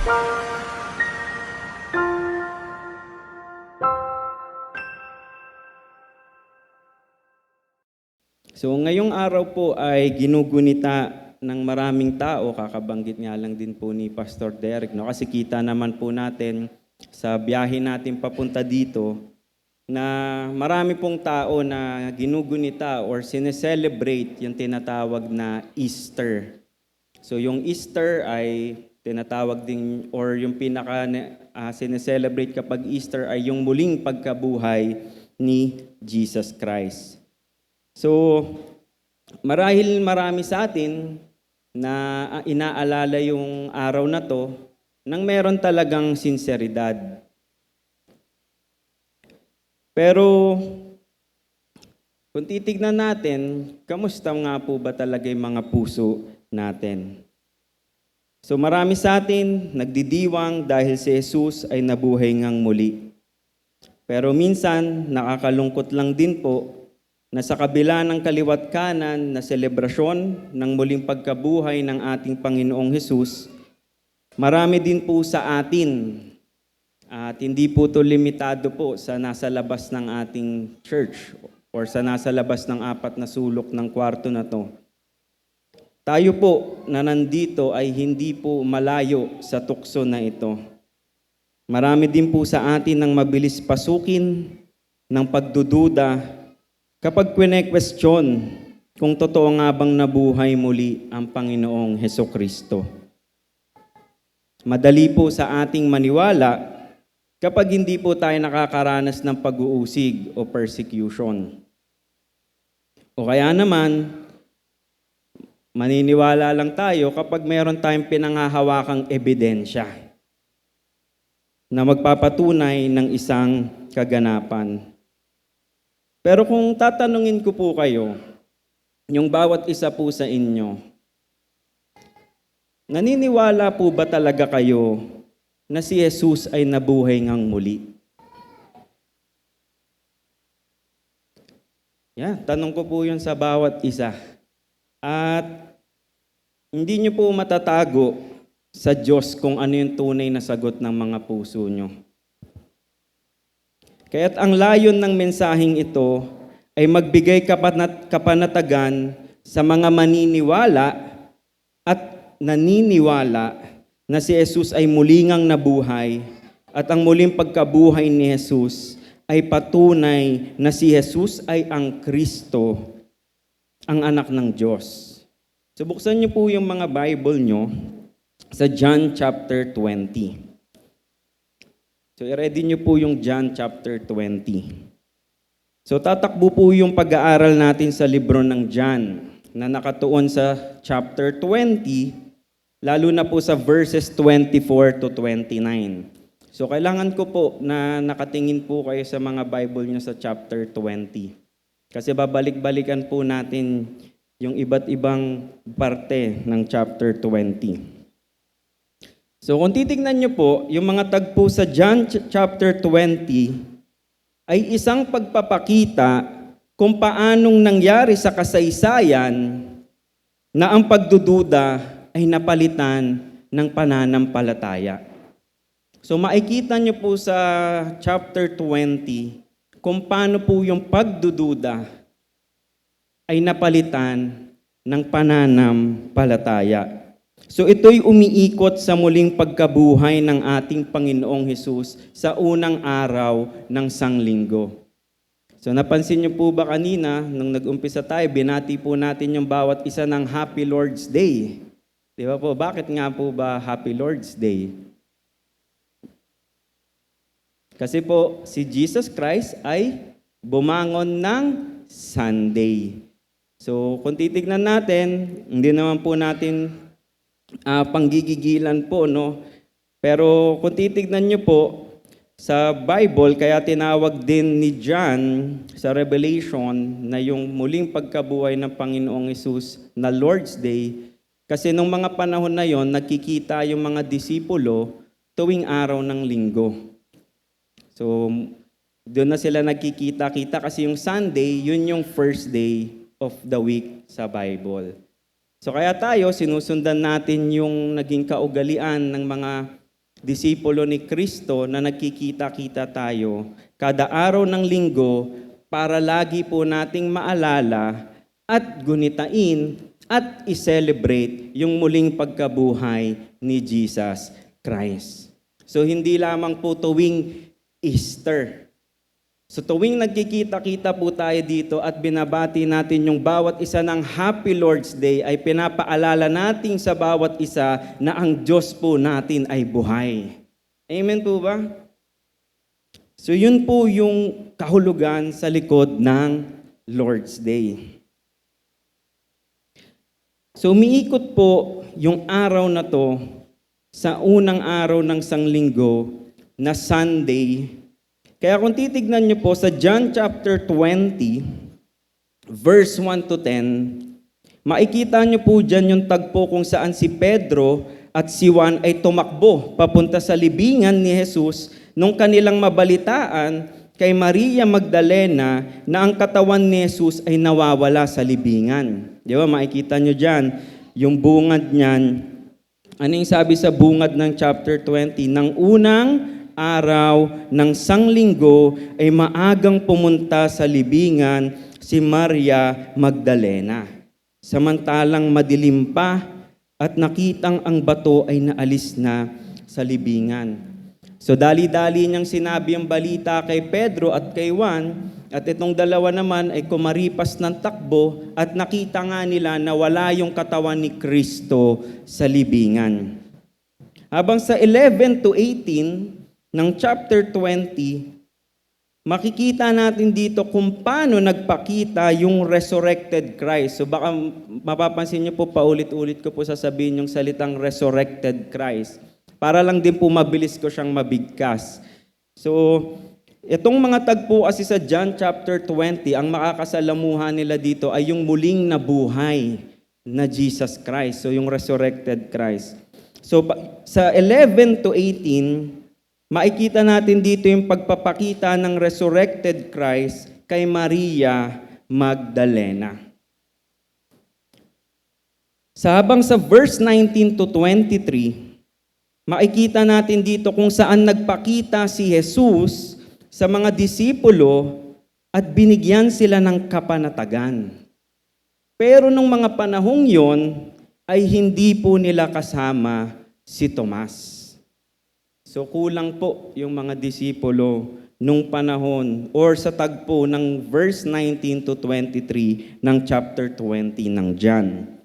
So ngayong araw po ay ginugunita ng maraming tao, kakabanggit nga lang din po ni Pastor Derek, no? Kasi kita naman po natin sa biyahe natin papunta dito na marami pong tao na ginugunita or sineselebrate yung tinatawag na Easter. So yung Easter ay tinatawag din or yung pinaka sineselebrate kapag Easter ay yung muling pagkabuhay ni Jesus Christ. So, marahil marami sa atin na inaalala yung araw na to nang meron talagang sinseridad. Pero, kung titignan natin, kamusta nga po ba talaga yung mga puso natin? So, marami sa atin nagdidiwang dahil si Jesus ay nabuhay ngang muli. Pero minsan, nakakalungkot lang din po na sa kabila ng kaliwat kanan na selebrasyon ng muling pagkabuhay ng ating Panginoong Hesus, marami din po sa atin at hindi po ito limitado po sa nasa labas ng ating church or sa nasa labas ng 4 na sulok ng kwarto na to. Tayo po na nandito ay hindi po malayo sa tukso na ito. Marami din po sa atin ang mabilis pasukin ng pagdududa kapag kwene-question kung totoo nga bang nabuhay muli ang Panginoong Hesukristo. Madali po sa ating maniwala kapag hindi po tayo nakakaranas ng pag-uusig o persecution. O kaya naman, maniniwala lang tayo kapag meron tayong pinanghahawakang ebidensya na magpapatunay ng isang kaganapan. Pero kung tatanungin ko po kayo, yung bawat isa po sa inyo, naniniwala po ba talaga kayo na si Jesus ay nabuhay ngang muli? Tanong ko po yun sa bawat isa. At hindi niyo po matatago sa Diyos kung ano yung tunay na sagot ng mga puso niyo. Kaya't ang layon ng mensaheng ito ay magbigay kapanatagan sa mga maniniwala at naniniwala na si Jesus ay mulingang nabuhay at ang muling pagkabuhay ni Jesus ay patunay na si Jesus ay ang Kristo, ang anak ng Diyos. So buksan niyo po yung mga Bible niyo sa John chapter 20. So, i-ready niyo po yung John chapter 20. So, tatakbo po yung pag-aaral natin sa libro ng John na nakatuon sa chapter 20, lalo na po sa verses 24 to 29. So, kailangan ko po na nakatingin po kayo sa mga Bible niyo sa chapter 20. Kasi babalik-balikan po natin yung iba't ibang parte ng chapter 20. So kung titignan niyo po, yung mga tagpo sa John chapter 20 ay isang pagpapakita kung paanong nangyari sa kasaysayan na ang pagdududa ay napalitan ng pananampalataya. So makikita niyo po sa chapter 20 kung paano po yung pagdududa ay napalitan ng pananampalataya. So ito'y umiikot sa muling pagkabuhay ng ating Panginoong Hesus sa unang araw ng Sanglinggo. So napansin niyo po ba kanina, nung nag-umpisa tayo, binati po natin yung bawat isa ng Happy Lord's Day. Di ba po? Bakit nga po ba Happy Lord's Day? Kasi po, si Jesus Christ ay bumangon ng Sunday. So kung titignan natin, hindi naman po natin panggigigilan po, no? Pero kung titignan niyo po sa Bible, kaya tinawag din ni John sa Revelation na yung muling pagkabuhay ng Panginoong Hesus na Lord's Day, kasi nung mga panahon na yon, nagkikita yung mga disipulo tuwing araw ng linggo. So, doon na sila nagkikita-kita kasi yung Sunday, yun yung first day of the week sa Bible. So kaya tayo, sinusundan natin yung naging kaugalian ng mga disipulo ni Kristo na nagkikita-kita tayo kada araw ng linggo para lagi po nating maalala at gunitain at i-celebrate yung muling pagkabuhay ni Jesus Christ. So hindi lamang po tuwing Easter. So tuwing nagkikita-kita po tayo dito at binabati natin yung bawat isa ng Happy Lord's Day, ay pinapaalala natin sa bawat isa na ang Diyos po natin ay buhay. Amen po ba? So yun po yung kahulugan sa likod ng Lord's Day. So umiikot po yung araw na to sa unang araw ng sanglinggo na Sunday. Kaya kung titignan niyo po sa John chapter 20, verse 1 to 10, makikita niyo po dyan yung tagpo kung saan si Pedro at si Juan ay tumakbo papunta sa libingan ni Jesus nung kanilang mabalitaan kay Maria Magdalena na ang katawan ni Jesus ay nawawala sa libingan. Di ba, makikita niyo dyan yung bungad niyan. Ano yung sabi sa bungad ng chapter 20? Nang unang araw ng sanglinggo ay maagang pumunta sa libingan si Maria Magdalena. Samantalang madilim pa at nakitang ang bato ay naalis na sa libingan. So dali-dali niyang sinabi ang balita kay Pedro at kay Juan, at itong dalawa naman ay kumaripas ng takbo at nakita nga nila na wala yung katawan ni Kristo sa libingan. Habang sa 11 to 18 ng chapter 20, makikita natin dito kung paano nagpakita yung resurrected Christ. So baka mapapansin niyo po, paulit-ulit ko po sasabihin yung salitang resurrected Christ. Para lang din po mabilis ko siyang mabigkas. So, itong mga tagpo kasi sa John chapter 20, ang makakasalamuhan nila dito ay yung muling nabuhay na Jesus Christ. So, yung resurrected Christ. So, sa 11 to 18, makikita natin dito yung pagpapakita ng resurrected Christ kay Maria Magdalena. Habang sa verse 19 to 23, makikita natin dito kung saan nagpakita si Jesus sa mga disipulo at binigyan sila ng kapanatagan. Pero nung mga panahong yon ay hindi po nila kasama si Tomas. So kulang po yung mga disipulo nung panahon or sa tagpo ng verse 19 to 23 ng chapter 20 ng John.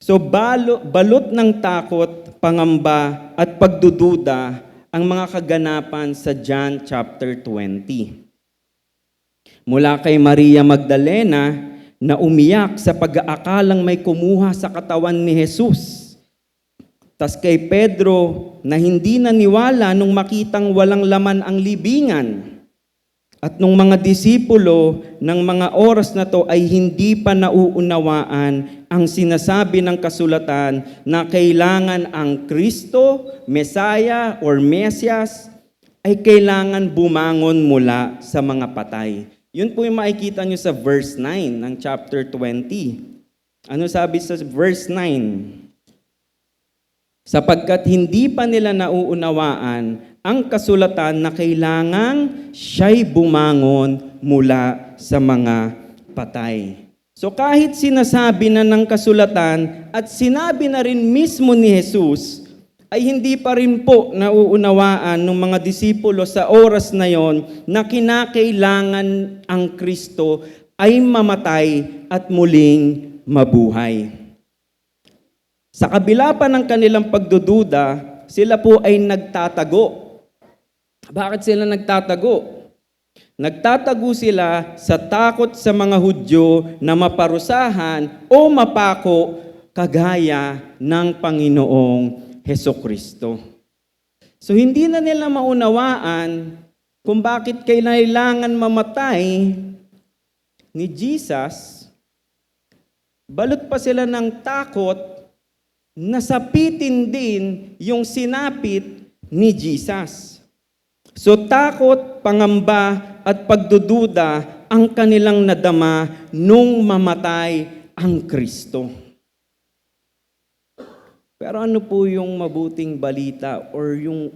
So balot ng takot, pangamba at pagdududa ang mga kaganapan sa John chapter 20. Mula kay Maria Magdalena na umiyak sa pag-aakalang may kumuha sa katawan ni Jesus. Tas kay Pedro na hindi naniwala nung makitang walang laman ang libingan. At nung mga disipulo ng mga oras na to ay hindi pa nauunawaan ang sinasabi ng kasulatan na kailangan ang Kristo, Messiah or Mesias, ay kailangan bumangon mula sa mga patay. Yun po yung makikita nyo sa verse 9 ng chapter 20. Ano sabi sa verse 9? Sapagkat hindi pa nila nauunawaan ang kasulatan na kailangang siya'y bumangon mula sa mga patay. So kahit sinasabi na ng kasulatan at sinabi na rin mismo ni Jesus, ay hindi pa rin po nauunawaan ng mga disipulo sa oras na yon na kinakailangan ang Kristo ay mamatay at muling mabuhay. Sa kabila pa ng kanilang pagdududa, sila po ay nagtatago. Bakit sila nagtatago? Nagtatago sila sa takot sa mga Hudyo na maparusahan o mapako kagaya ng Panginoong Hesukristo. So hindi na nila maunawaan kung bakit kailangan mamatay ni Jesus. Balot pa sila ng takot na sapitin din yung sinapit ni Jesus. So takot, pangamba at pagdududa ang kanilang nadama nung mamatay ang Kristo. Pero ano po yung mabuting balita or yung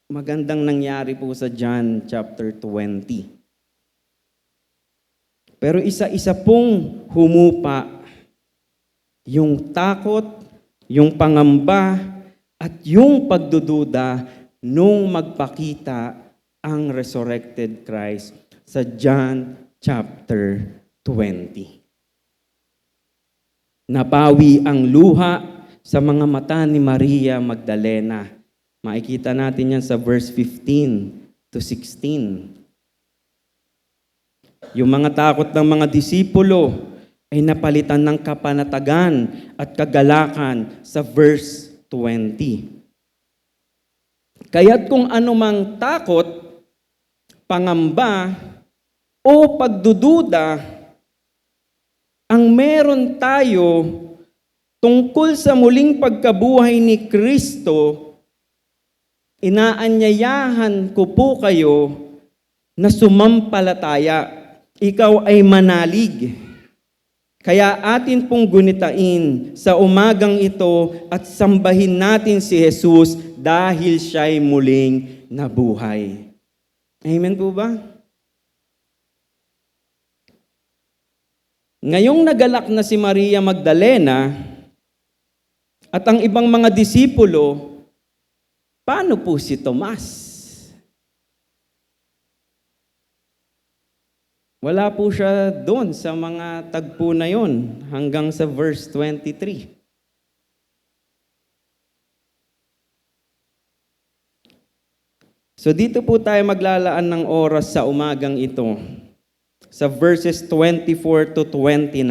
magandang nangyari po sa John chapter 20? Pero isa-isa pong humupa yung takot, yung pangamba, at yung pagdududa nung magpakita ang resurrected Christ sa John chapter 20. Napawi ang luha sa mga mata ni Maria Magdalena. Makikita natin yan sa verse 15 to 16. Yung mga takot ng mga disipulo ay napalitan ng kapanatagan at kagalakan sa verse 20. Kaya't kung anumang takot, pangamba, o pagdududa ang meron tayo tungkol sa muling pagkabuhay ni Kristo, inaanyayahan ko po kayo na sumampalataya. Ikaw ay manalig. Kaya atin pong gunitain sa umagang ito at sambahin natin si Jesus dahil siya'y muling nabuhay. Amen po ba? Ngayong nagalak na si Maria Magdalena at ang ibang mga disipulo, paano po si Tomas? Wala po siya doon sa mga tagpo na yon hanggang sa verse 23. So dito po tayo maglalaan ng oras sa umagang ito. Sa verses 24 to 29,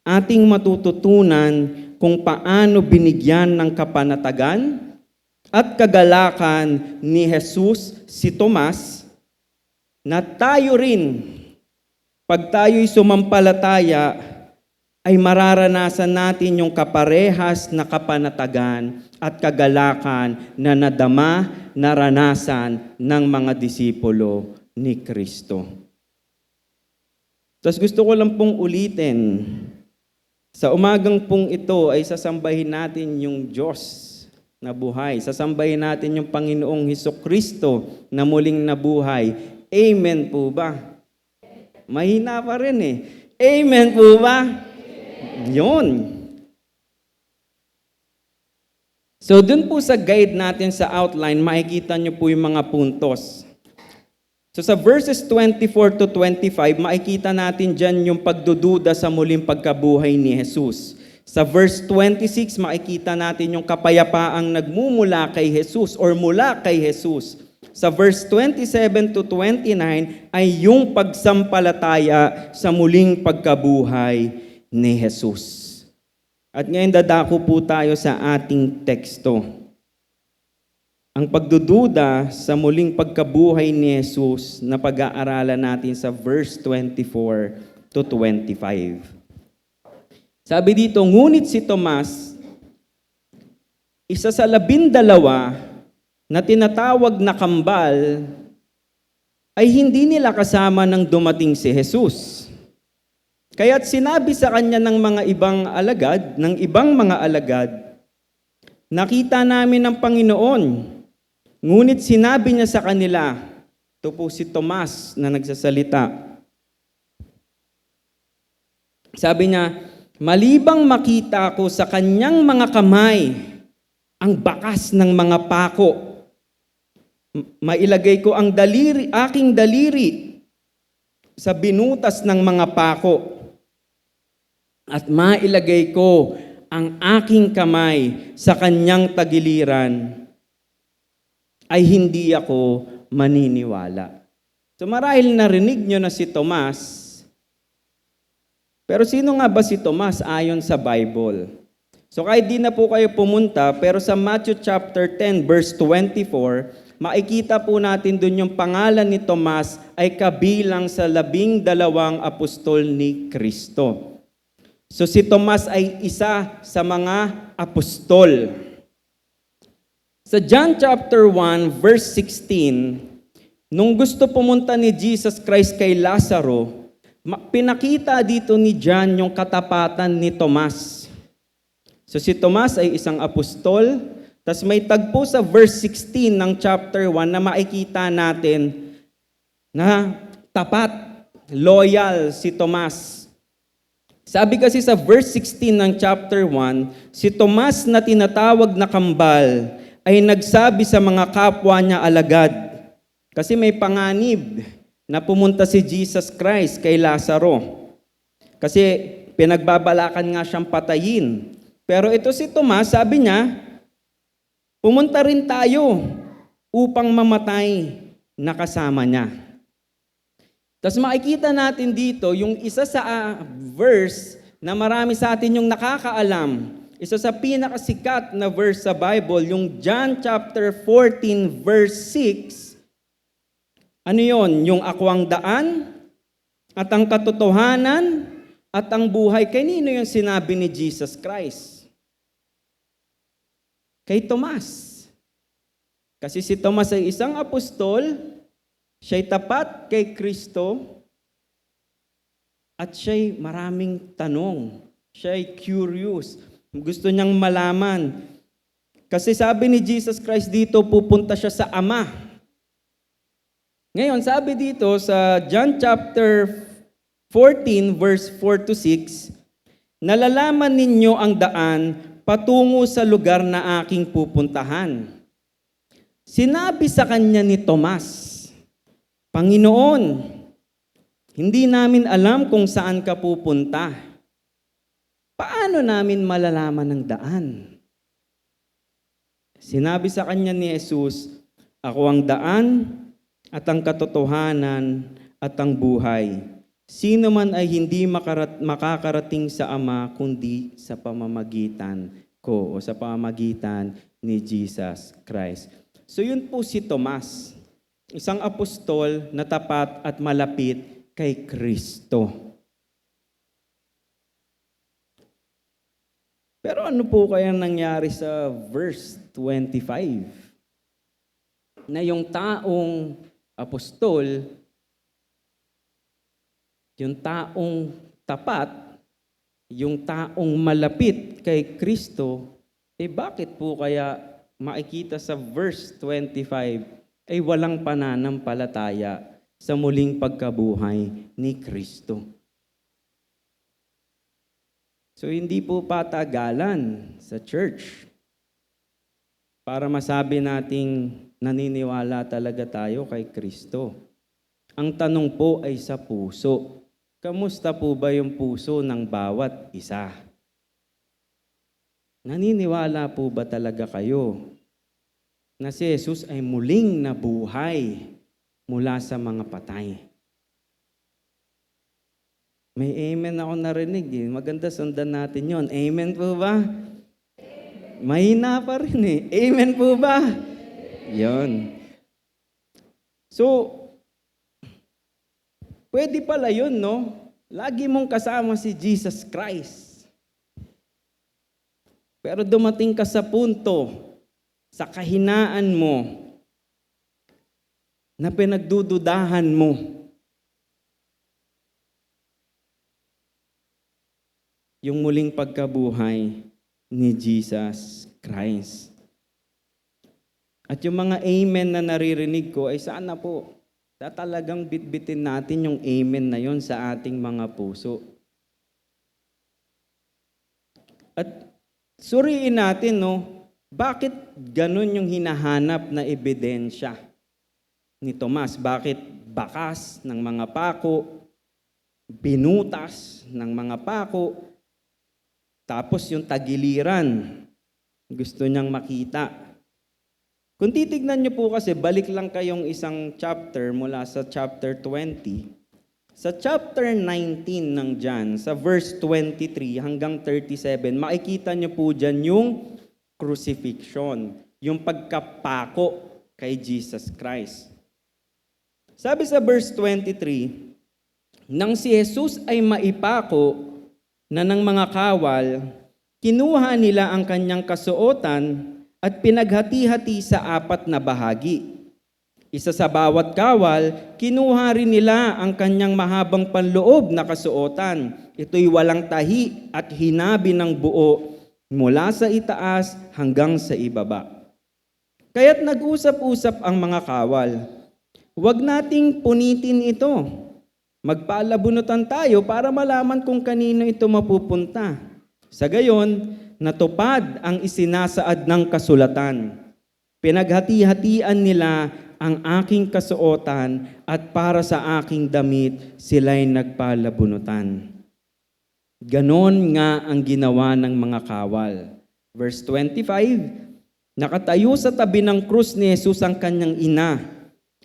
ating matututunan kung paano binigyan ng kapanatagan at kagalakan ni Jesus si Tomas na tayo rin, pag tayo'y sumampalataya, ay mararanasan natin yung kaparehas na kapanatagan at kagalakan na nadama, naranasan ng mga disipulo ni Kristo. Tapos gusto ko lang pong ulitin, sa umagang pong ito ay sasambahin natin yung Diyos na buhay. Sasambahin natin yung Panginoong Hesukristo na muling nabuhay. Amen po ba? Mahina pa rin eh. Amen po ba? Yun. So dun po sa guide natin sa outline, makikita nyo po yung mga puntos. So sa verses 24 to 25, makikita natin dyan yung pagdududa sa muling pagkabuhay ni Jesus. Sa verse 26, makikita natin yung kapayapaang nagmumula kay Jesus or mula kay Jesus. Sa verse 27 to 29 ay yung pagsampalataya sa muling pagkabuhay ni Jesus. At ngayon dadako po tayo sa ating teksto. Ang pagdududa sa muling pagkabuhay ni Jesus na pag-aaralan natin sa verse 24 to 25. Sabi dito, ngunit si Tomas, isa sa 12 na tinatawag na kambal, ay hindi nila kasama nang dumating si Jesus. Kaya't sinabi sa kanya ng mga ibang mga alagad, nakita namin ang Panginoon. Ngunit sinabi niya sa kanila, ito po si Tomas na nagsasalita. Sabi niya, malibang makita ko sa kanyang mga kamay ang bakas ng mga pako, mailagay ko ang aking daliri sa binutas ng mga pako, at mailagay ko ang aking kamay sa kanyang tagiliran, ay hindi ako maniniwala. So marahil narinig nyo na si Tomas. Pero sino nga ba si Tomas ayon sa Bible? So kahit di na po kayo pumunta, pero sa Matthew chapter 10 verse 24, makikita po natin dun yung pangalan ni Tomas ay kabilang sa 12 apostol ni Kristo. So si Tomas ay isa sa mga apostol. Sa John chapter 1 verse 16, nung gusto pumunta ni Jesus Christ kay Lazaro, pinakita dito ni John yung katapatan ni Tomas. So si Tomas ay isang apostol, tas may tagpo sa verse 16 ng chapter 1 na makikita natin na tapat, loyal si Tomas. Sabi kasi sa verse 16 ng chapter 1, si Tomas na tinatawag na kambal ay nagsabi sa mga kapwa niya alagad. Kasi may panganib na pumunta si Jesus Christ kay Lazaro. Kasi pinagbabalakan nga siyang patayin. Pero ito si Tomas, sabi niya, pumunta rin tayo upang mamatay na kasama niya. Tapos makikita natin dito yung isa sa verse na marami sa atin yung nakakaalam. Isa sa pinakasikat na verse sa Bible, yung John chapter 14 verse 6. Ano yon? Yung ako ang daan at ang katotohanan at ang buhay. Kanino yung sinabi ni Jesus Christ? Kay Tomas. Kasi si Tomas ay isang apostol, siya'y tapat kay Kristo, at siya'y maraming tanong. Siya'y curious. Gusto niyang malaman. Kasi sabi ni Jesus Christ dito, pupunta siya sa Ama. Ngayon, sabi dito sa John chapter 14, verse 4 to 6, nalalaman ninyo ang daan patungo sa lugar na aking pupuntahan. Sinabi sa kanya ni Tomas, Panginoon, hindi namin alam kung saan ka pupunta. Paano namin malalaman ang daan? Sinabi sa kanya ni Jesus, ako ang daan at ang katotohanan at ang buhay. Sino man ay hindi makakarating sa Ama kundi sa pamamagitan ko o sa pamamagitan ni Jesus Christ. So yun po si Tomas, isang apostol na tapat at malapit kay Kristo. Pero ano po kaya nangyari sa verse 25? Na yung taong apostol, yung taong tapat, yung taong malapit kay Kristo, bakit po kaya makikita sa verse 25 ay walang pananampalataya sa muling pagkabuhay ni Kristo? So hindi po patagalan sa church para masabi nating naniniwala talaga tayo kay Kristo. Ang tanong po ay sa puso. Kamusta po ba yung puso ng bawat isa? Naniniwala po ba talaga kayo na si Jesus ay muling nabuhay mula sa mga patay? May amen ako narinig. Maganda sundan natin yon. Amen po ba? Mahina pa rin eh. Amen po ba? Yon. So, pwede pala yun, no? Lagi mong kasama si Jesus Christ. Pero dumating ka sa punto, sa kahinaan mo, na pinagdududahan mo. Yung muling pagkabuhay ni Jesus Christ. At yung mga amen na naririnig ko ay sana po talagang bitbitin natin yung amen na yon sa ating mga puso. At suriin natin, no, bakit ganun yung hinahanap na ebidensya ni Tomas? Bakit bakas ng mga pako, binutas ng mga pako, tapos yung tagiliran, gusto niyang makita. Kung titignan niyo po kasi, balik lang kayong isang chapter mula sa chapter 20. Sa chapter 19 ng John, sa verse 23 hanggang 37, makikita niyo po dyan yung crucifixion, yung pagkapako kay Jesus Christ. Sabi sa verse 23, nang si Jesus ay maipako na ng mga kawal, kinuha nila ang kanyang kasuotan at pinaghati-hati sa 4 na bahagi. Isa sa bawat kawal, kinuha rin nila ang kanyang mahabang panloob na kasuotan. Ito'y walang tahi at hinabi ng buo mula sa itaas hanggang sa ibaba. Kaya't nag-usap-usap ang mga kawal. Huwag nating punitin ito. Magpalabunutan tayo para malaman kung kanino ito mapupunta. Sa gayon, natupad ang isinasaad ng kasulatan. Pinaghati-hatian nila ang aking kasuotan at para sa aking damit sila'y nagpalabunutan. Ganon nga ang ginawa ng mga kawal. Verse 25, nakatayo sa tabi ng krus ni Jesus ang kanyang ina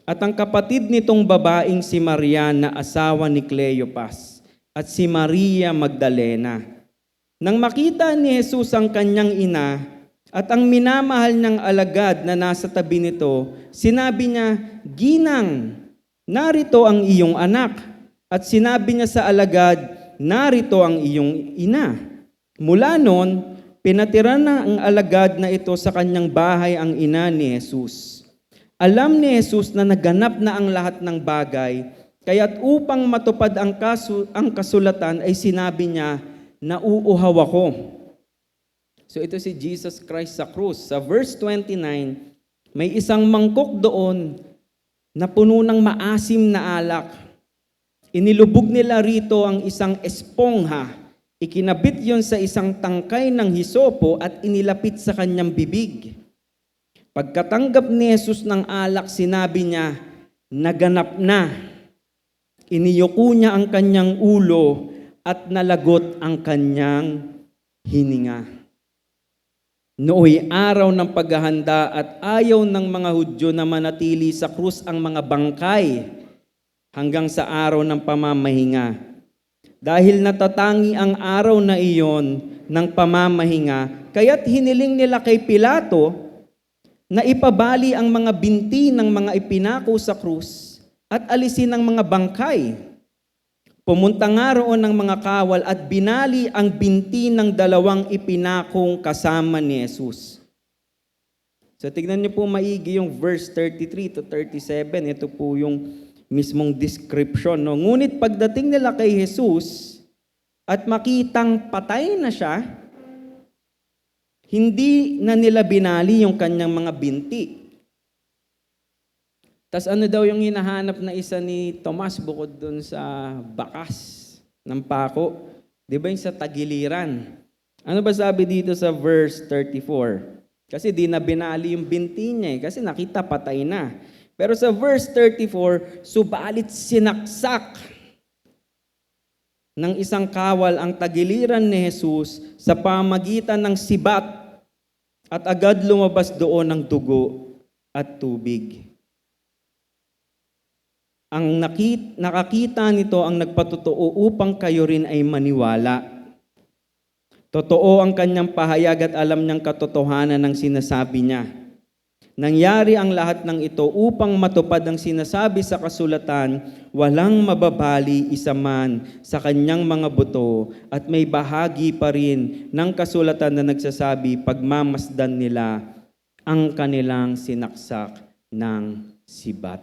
at ang kapatid nitong babaeng si Maria na asawa ni Cleopas at si Maria Magdalena. Nang makita ni Jesus ang kanyang ina at ang minamahal niyang alagad na nasa tabi nito, sinabi niya, "Ginang, narito ang iyong anak." At sinabi niya sa alagad, "Narito ang iyong ina." Mula noon, pinatira na ang alagad na ito sa kanyang bahay ang ina ni Jesus. Alam ni Jesus na naganap na ang lahat ng bagay, kaya't upang matupad ang kasulatan ay sinabi niya, "Nauuhaw ako." So ito si Jesus Christ sa krus. Sa verse 29, may isang mangkok doon na puno ng maasim na alak. Inilubog nila rito ang isang espongha. Ikinabit yon sa isang tangkay ng hisopo at inilapit sa kanyang bibig. Pagkatanggap ni Jesus ng alak, sinabi niya, "Naganap na." Iniyuko niya ang kanyang ulo at nalagot ang kanyang hininga. Nooy araw ng paghahanda at ayaw ng mga Hudyo na manatili sa krus ang mga bangkay hanggang sa araw ng pamamahinga. Dahil natatangi ang araw na iyon ng pamamahinga, kaya't hiniling nila kay Pilato na ipabali ang mga binti ng mga ipinako sa krus at alisin ang mga bangkay. Pumunta nga roon ng mga kawal at binali ang binti ng dalawang ipinakong kasama ni Jesus. So tignan niyo po maigi yung verse 33 to 37. Ito po yung mismong description. No? Ngunit pagdating nila kay Jesus at makitang patay na siya, hindi na nila binali yung kanyang mga binti. Tas ano daw yung hinahanap na isa ni Tomas bukod dun sa bakas ng pako? Di ba yung sa tagiliran? Ano ba sabi dito sa verse 34? Kasi di na binali yung binti niya kasi nakita patay na. Pero sa verse 34, subalit sinaksak ng isang kawal ang tagiliran ni Jesus sa pamagitan ng sibat at agad lumabas doon ang dugo at tubig. Ang nakakita nito ang nagpatotoo upang kayo rin ay maniwala. Totoo ang kanyang pahayag at alam niyang katotohanan ng sinasabi niya. Nangyari ang lahat ng ito upang matupad ang sinasabi sa kasulatan, walang mababali isa man sa kanyang mga buto at may bahagi pa rin ng kasulatan na nagsasabi, pagmamasdan nila ang kanilang sinaksak ng sibat.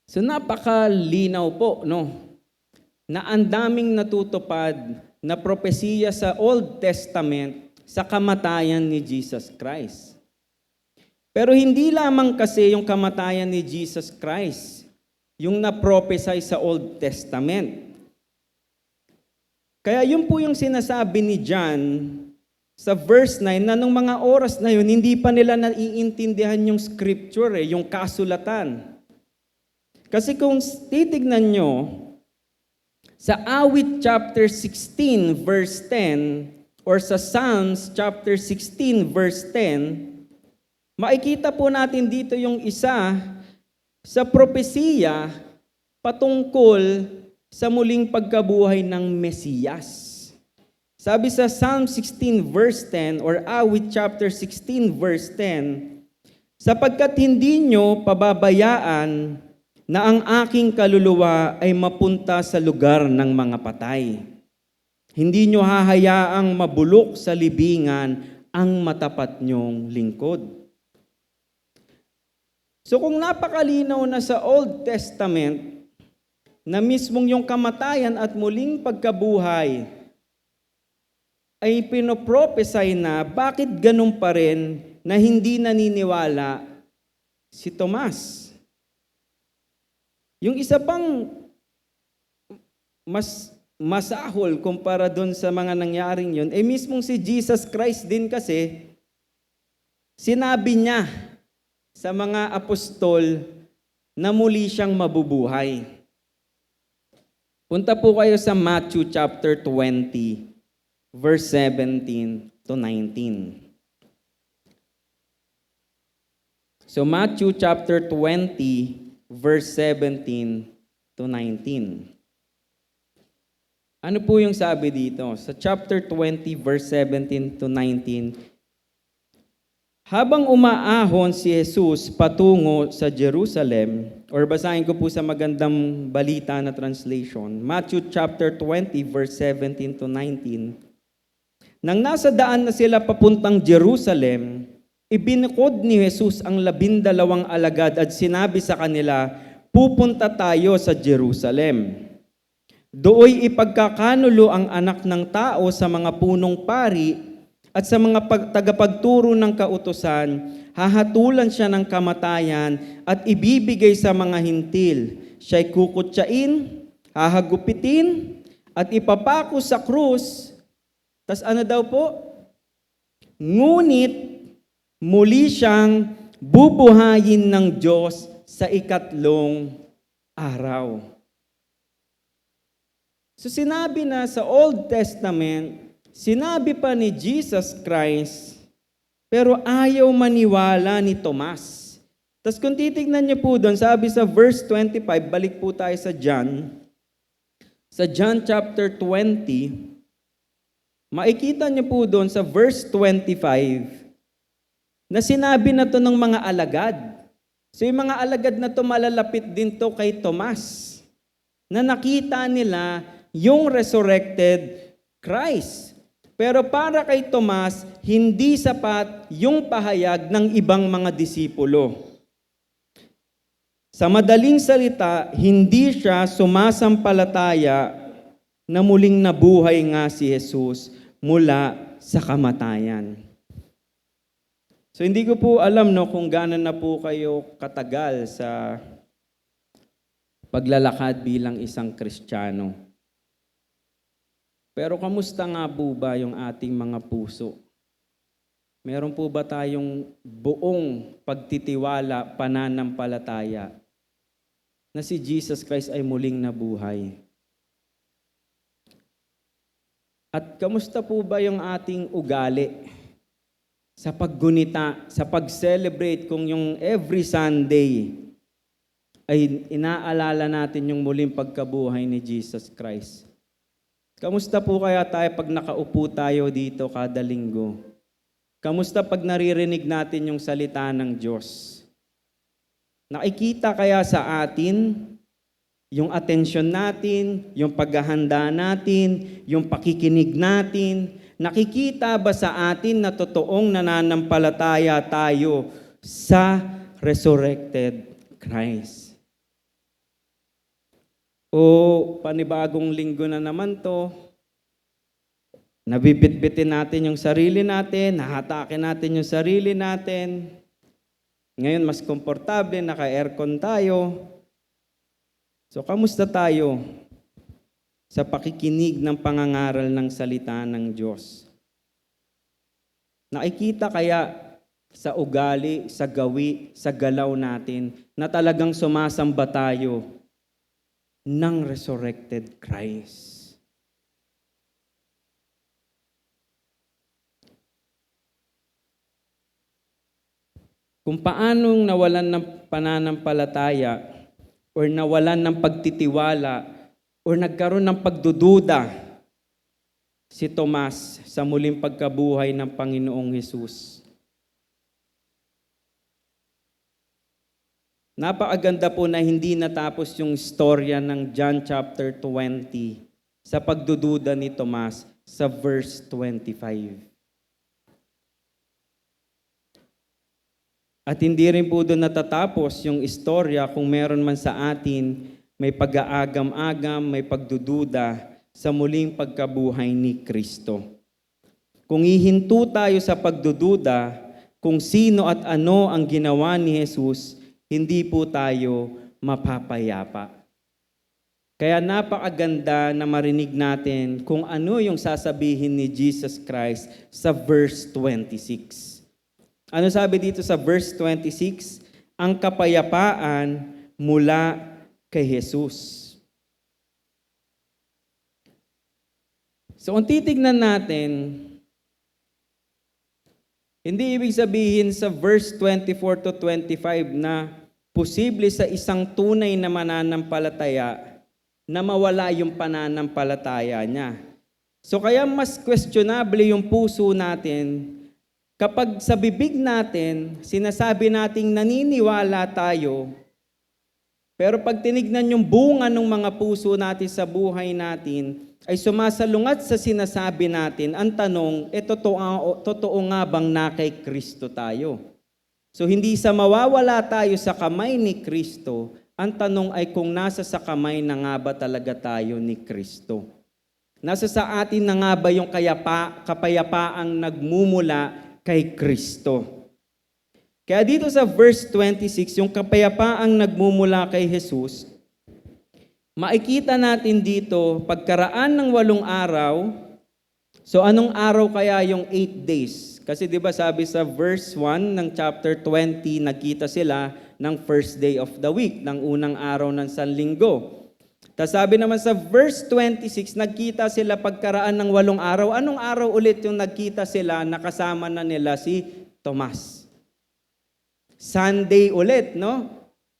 So napakalinaw po, no? Na ang daming natutupad na propesiya sa Old Testament sa kamatayan ni Jesus Christ. Pero hindi lamang kasi yung kamatayan ni Jesus Christ yung na-prophesy sa Old Testament. Kaya yun po yung sinasabi ni John sa verse 9 na nung mga oras na yun, hindi pa nila naiintindihan yung scripture, yung kasulatan. Kasi kung titignan nyo, sa Awit chapter 16 verse 10 or sa Psalms chapter 16 verse 10, makikita po natin dito yung isa sa propesiya patungkol sa muling pagkabuhay ng Mesiyas. Sabi sa Psalm 16 verse 10 or Awit chapter 16 verse 10, sapagkat hindi nyo pababayaan na ang aking kaluluwa ay mapunta sa lugar ng mga patay. Hindi nyo hahayaang mabulok sa libingan ang matapat nyong lingkod. So kung napakalinaw na sa Old Testament na mismong yung kamatayan at muling pagkabuhay ay pinoprophesy na bakit ganun pa rin na hindi naniniwala si Tomas. Yung isa pang mas masahol kumpara doon sa mga nangyaring yun, mismong si Jesus Christ din kasi, sinabi niya sa mga apostol na muli siyang mabubuhay. Punta po kayo sa Matthew chapter 20, verse 17 to 19. So Matthew chapter 20, verse 17 to 19. Ano po yung sabi dito? Sa chapter 20, verse 17 to 19, habang umaahon si Jesus patungo sa Jerusalem, or basahin ko po sa magandang balita na translation, Matthew chapter 20, verse 17 to 19, nang nasa daan na sila papuntang Jerusalem, ibinikod ni Jesus ang 12 alagad at sinabi sa kanila, pupunta tayo sa Jerusalem. Dooy ipagkakanulo ang anak ng tao sa mga punong pari at sa mga tagapagturo ng kautusan, hahatulan siya ng kamatayan at ibibigay sa mga hintil. Siya'y kukutsain, hahagupitin, at ipapako sa krus. Tas ano daw po? Ngunit muli siyang bubuhayin ng Diyos sa ikatlong araw. So sinabi na sa Old Testament, sinabi pa ni Jesus Christ, pero ayaw maniwala ni Tomas. Tapos kung titignan niyo po doon, sabi sa verse 25, balik po tayo sa John. Sa John chapter 20, makikita niyo po doon sa verse 25, na sinabi na to ng mga alagad. So yung mga alagad na to malalapit din to kay Tomas, na nakita nila yung resurrected Christ. Pero para kay Tomas, hindi sapat yung pahayag ng ibang mga disipulo. Sa madaling salita, hindi siya sumasampalataya na muling nabuhay nga si Jesus mula sa kamatayan. So hindi ko po alam kung gaano na po kayo katagal sa paglalakad bilang isang Kristiyano. Pero kamusta nga po ba yung ating mga puso? Meron po ba tayong buong pagtitiwala, pananampalataya na si Jesus Christ ay muling nabuhay? At kamusta po ba yung ating ugali sa paggunita, sa pag-celebrate kung yung every Sunday ay inaalala natin yung muling pagkabuhay ni Jesus Christ? Kamusta po kaya tayo pag nakaupo tayo dito kada linggo? Kamusta pag naririnig natin yung salita ng Diyos? Nakikita kaya sa atin yung atensyon natin, yung paghahanda natin, yung pakikinig natin? Nakikita ba sa atin na totoong nananampalataya tayo sa resurrected Christ? O panibagong linggo na naman to, nabibitbitin natin yung sarili natin, nahatakin natin yung sarili natin. Ngayon mas komportable, naka-aircon tayo. So kamusta tayo sa pakikinig ng pangangaral ng salita ng Diyos? Nakikita kaya sa ugali, sa gawi, sa galaw natin na talagang sumasamba tayo ng resurrected Christ? Kung paanong nawalan ng pananampalataya or nawalan ng pagtitiwala or nagkaroon ng pagdududa si Tomas sa muling pagkabuhay ng Panginoong Hesus. Napakaganda po na hindi natapos yung istorya ng John chapter 20 sa pagdududa ni Tomas sa verse 25. At hindi rin po doon natatapos yung istorya kung meron man sa atin may pag-aagam-agam, may pagdududa sa muling pagkabuhay ni Kristo. Kung hihinto tayo sa pagdududa kung sino at ano ang ginawa ni Jesus, hindi po tayo mapapayapa. Kaya napakaganda na marinig natin kung ano yung sasabihin ni Jesus Christ sa verse 26. Ano sabi dito sa verse 26? Ang kapayapaan mula kay Jesus. So kung titignan natin, hindi ibig sabihin sa verse 24 to 25 na posible sa isang tunay na mananampalataya na mawala yung pananampalataya niya. So kaya mas questionable yung puso natin kapag sa bibig natin, sinasabi nating naniniwala tayo, pero pag tinignan yung bunga ng mga puso natin sa buhay natin, ay sumasalungat sa sinasabi natin, ang tanong, totoo nga bang na kay Kristo tayo? So hindi sa mawawala tayo sa kamay ni Kristo, ang tanong ay kung nasa sa kamay na nga ba talaga tayo ni Kristo? Nasa sa atin na nga ba yung kapayapaang nagmumula kay Kristo? Kaya dito sa verse 26, yung kapayapaang nagmumula kay Jesus, makikita natin dito, pagkaraan ng 8 araw, so anong araw kaya yung 8 days? Kasi di ba sabi sa verse 1 ng chapter 20, nagkita sila ng first day of the week, ng unang araw ng Sanlinggo. Tapos sabi naman sa verse 26, nagkita sila pagkaraan ng 8 araw. Anong araw ulit yung nagkita sila, nakasama na nila si Tomas? Sunday ulit, no?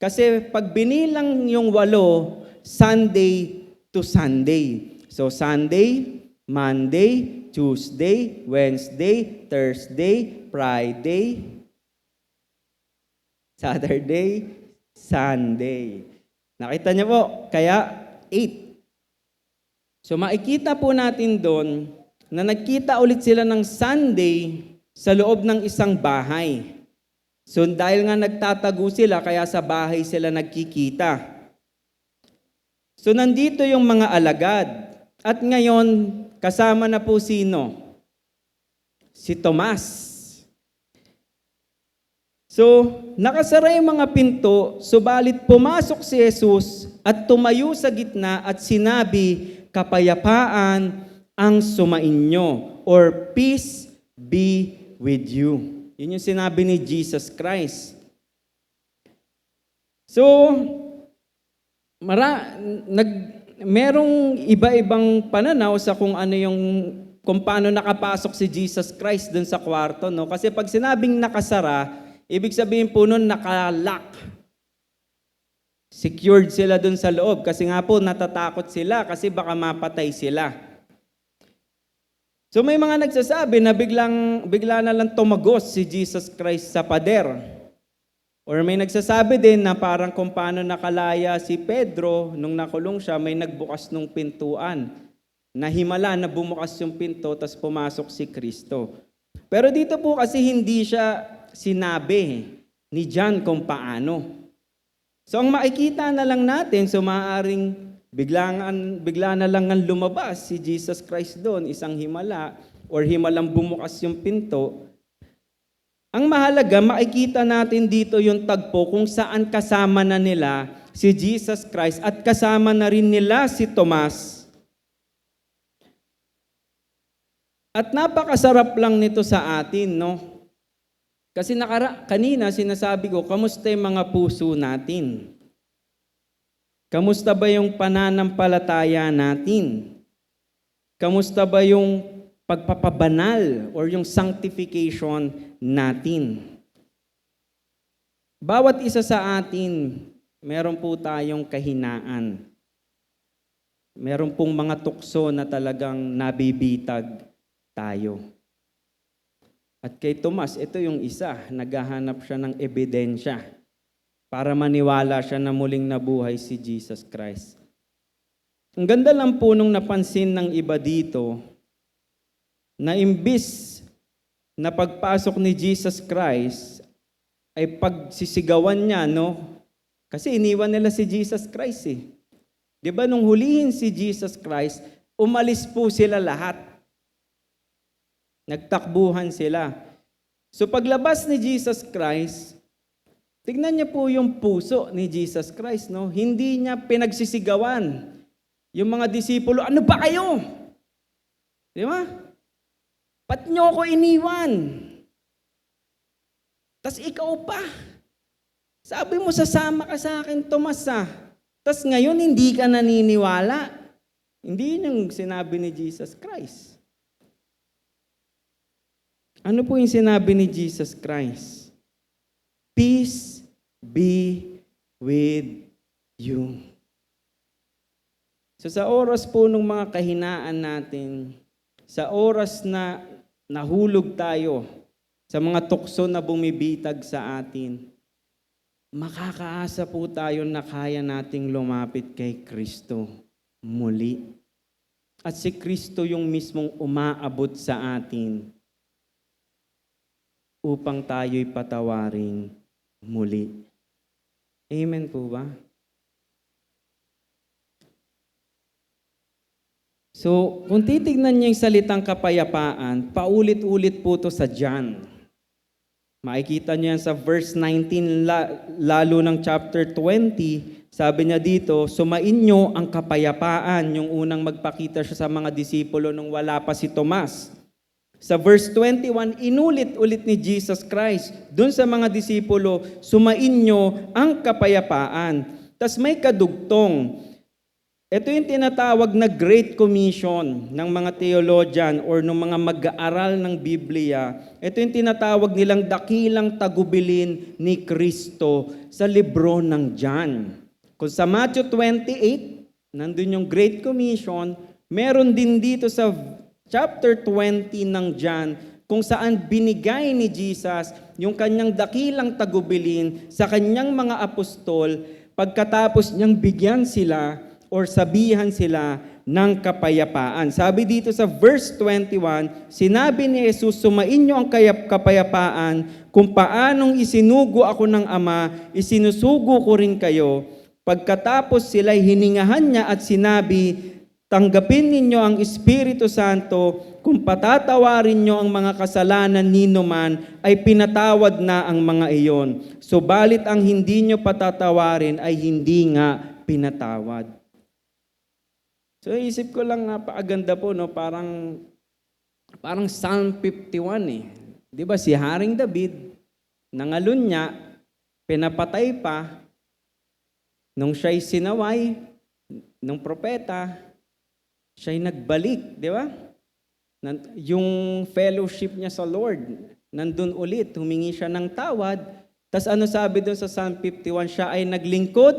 Kasi pag binilang yung 8, Sunday to Sunday. So Sunday, Monday, Tuesday, Wednesday, Thursday, Friday, Saturday, Sunday. Nakita niyo po, kaya 8. So makikita po natin doon na nagkita ulit sila ng Sunday sa loob ng isang bahay. So dahil nga nagtatago sila, kaya sa bahay sila nagkikita. So nandito yung mga alagad. At ngayon, kasama na po sino? Si Tomas. So, nakasara yung mga pinto, subalit pumasok si Jesus at tumayo sa gitna at sinabi, kapayapaan ang sumainyo, or peace be with you. Yun yung sinabi ni Jesus Christ. So, merong iba-ibang pananaw sa kung paano nakapasok si Jesus Christ dun sa kwarto, no? Kasi pag sinabing nakasara, ibig sabihin po nun nakalock. Secured sila dun sa loob kasi nga po natatakot sila kasi baka mapatay sila. So may mga nagsasabi na bigla na lang tumagos si Jesus Christ sa pader. Or may nagsasabi din na parang kung paano nakalaya si Pedro nung nakulong siya, may nagbukas nung pintuan. Nahimala na bumukas yung pinto, tas pumasok si Kristo. Pero dito po kasi hindi siya sinabi ni John kung paano. So ang makikita na lang natin, so maaaring bigla na lang ang lumabas si Jesus Christ doon, isang himala, or himalang bumukas yung pinto. Ang mahalaga, makikita natin dito yung tagpo kung saan kasama na nila si Jesus Christ at kasama na rin nila si Tomas. At napakasarap lang nito sa atin, no? Kasi kanina sinasabi ko, kamusta yung mga puso natin? Kamusta ba yung pananampalataya natin? Kamusta ba yung pagpapabanal or yung sanctification natin? Bawat isa sa atin, meron po tayong kahinaan. Meron pong mga tukso na talagang nabibitag tayo. At kay Tomas, ito yung isa, naghahanap siya ng ebidensya para maniwala siya na muling nabuhay si Jesus Christ. Ang ganda lang po nung napansin ng iba dito, na imbis na pagpasok ni Jesus Christ, ay pagsisigawan niya, no? Kasi iniwan nila si Jesus Christ eh. Di ba nung hulihin si Jesus Christ, umalis po sila lahat. Nagtakbuhan sila. So paglabas ni Jesus Christ, tignan niyo po yung puso ni Jesus Christ, no? Hindi niya pinagsisigawan yung mga disipulo, ano ba kayo? Di ba? Ba't niyo ako iniwan? Tas ikaw pa. Sabi mo, sasama ka sa akin, Tomas, ah. Tas ngayon, hindi ka naniniwala. Hindi yun yung sinabi ni Jesus Christ. Ano po yung sinabi ni Jesus Christ? Peace be with you. So sa oras po ng mga kahinaan natin, sa oras na nahulog tayo sa mga tukso na bumibitag sa atin, makakaasa po tayo na kaya nating lumapit kay Kristo muli. At si Kristo yung mismong umaabot sa atin upang tayo'y patawaring muli. Amen po ba? So, kung titignan niyo yung salitang kapayapaan, paulit-ulit po to sa John. Makikita niyo yan sa verse 19, lalo ng chapter 20, sabi niya dito, sumain niyo ang kapayapaan, yung unang magpakita siya sa mga disipulo nung wala pa si Tomas. Sa verse 21, inulit-ulit ni Jesus Christ, dun sa mga disipulo, sumain niyo ang kapayapaan. Tas may kadugtong. Ito yung tinatawag na Great Commission ng mga theologian or ng mga mag-aaral ng Biblia. Ito yung tinatawag nilang dakilang tagubilin ni Kristo sa libro ng John. Kung sa Matthew 28, nandun yung Great Commission, meron din dito sa chapter 20 ng John kung saan binigay ni Jesus yung kanyang dakilang tagubilin sa kanyang mga apostol pagkatapos niyang bigyan sila or sabihan sila ng kapayapaan. Sabi dito sa verse 21, sinabi ni Jesus, sumain niyo ang kapayapaan, kung paanong isinugo ako ng Ama, isinusugo ko rin kayo. Pagkatapos sila'y hiningahan niya at sinabi, tanggapin ninyo ang Espiritu Santo, kung patatawarin niyo ang mga kasalanan nino man, ay pinatawad na ang mga iyon. Subalit ang hindi niyo patatawarin ay hindi nga pinatawad. So isip ko lang napakaganda po, no? Parang Psalm 51 eh. 'Di ba si Haring David nangalun niya, pinapatay pa nung siya'y sinaway ng propeta, siya'y nagbalik, 'di ba? Yung fellowship niya sa Lord, nandun ulit, humingi siya ng tawad. Tas ano sabi doon sa Psalm 51, siya ay naglingkod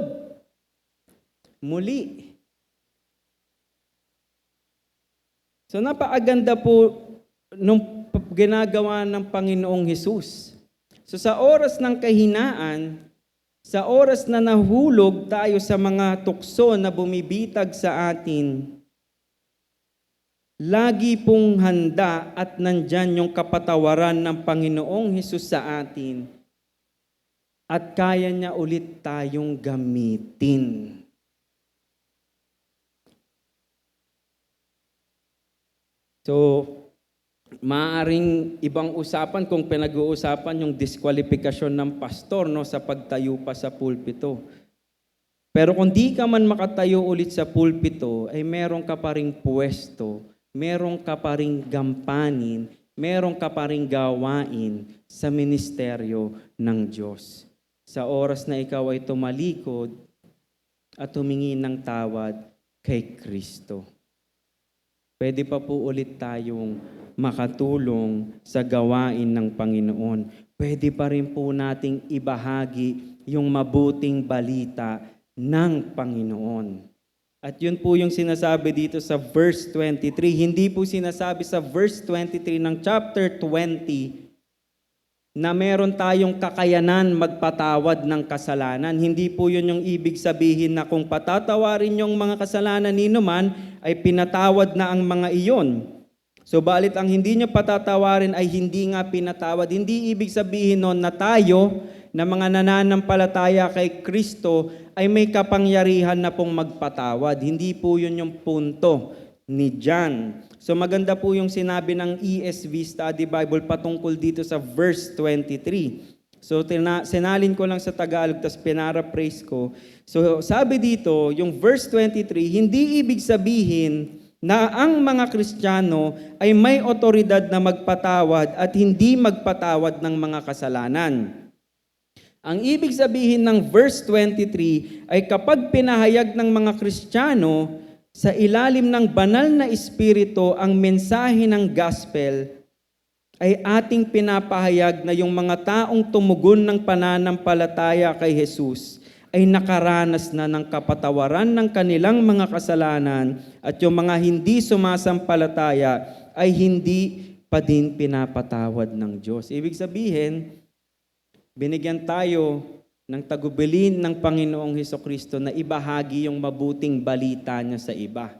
muli. So napakaganda po nung ginagawa ng Panginoong Hesus. So sa oras ng kahinaan, sa oras na nahulog tayo sa mga tukso na bumibitag sa atin, lagi pong handa at nandyan yung kapatawaran ng Panginoong Hesus sa atin at kaya niya ulit tayong gamitin. So, maaaring ibang usapan kung pinag-uusapan yung diskwalifikasyon ng pastor, no, sa pagtayo pa sa pulpito. Pero kung di ka man makatayo ulit sa pulpito, ay meron ka pa ring pwesto, meron ka pa ring gampanin, meron ka pa ring gawain sa ministeryo ng Diyos. Sa oras na ikaw ay tumalikod at humingi ng tawad kay Kristo. Pwede pa po ulit tayong makatulong sa gawain ng Panginoon. Pwede pa rin po nating ibahagi yung mabuting balita ng Panginoon. At yun po yung sinasabi dito sa verse 23. Hindi po sinasabi sa verse 23 ng chapter 20 na meron tayong kakayanan magpatawad ng kasalanan. Hindi po yun yung ibig sabihin na kung patatawarin yung mga kasalanan nino man, ay pinatawad na ang mga iyon. So balit ang hindi nyo patatawarin ay hindi nga pinatawad. Hindi ibig sabihin nun na tayo, na mga nananampalataya kay Kristo, ay may kapangyarihan na pong magpatawad. Hindi po yun yung punto. ni John. So maganda po yung sinabi ng ESV Study Bible patungkol dito sa verse 23. So sinalin ko lang sa Tagalog tapos pinaraphrase ko. So sabi dito, yung verse 23, hindi ibig sabihin na ang mga Kristiyano ay may otoridad na magpatawad at hindi magpatawad ng mga kasalanan. Ang ibig sabihin ng verse 23 ay kapag pinahayag ng mga Kristiyano sa ilalim ng banal na espiritu ang mensahe ng gospel, ay ating pinapahayag na yung mga taong tumugon ng pananampalataya kay Jesus ay nakaranas na ng kapatawaran ng kanilang mga kasalanan at yung mga hindi sumasampalataya ay hindi pa din pinapatawad ng Diyos. Ibig sabihin, binigyan tayo ng tagubilin ng Panginoong Hesukristo na ibahagi yung mabuting balita niya sa iba.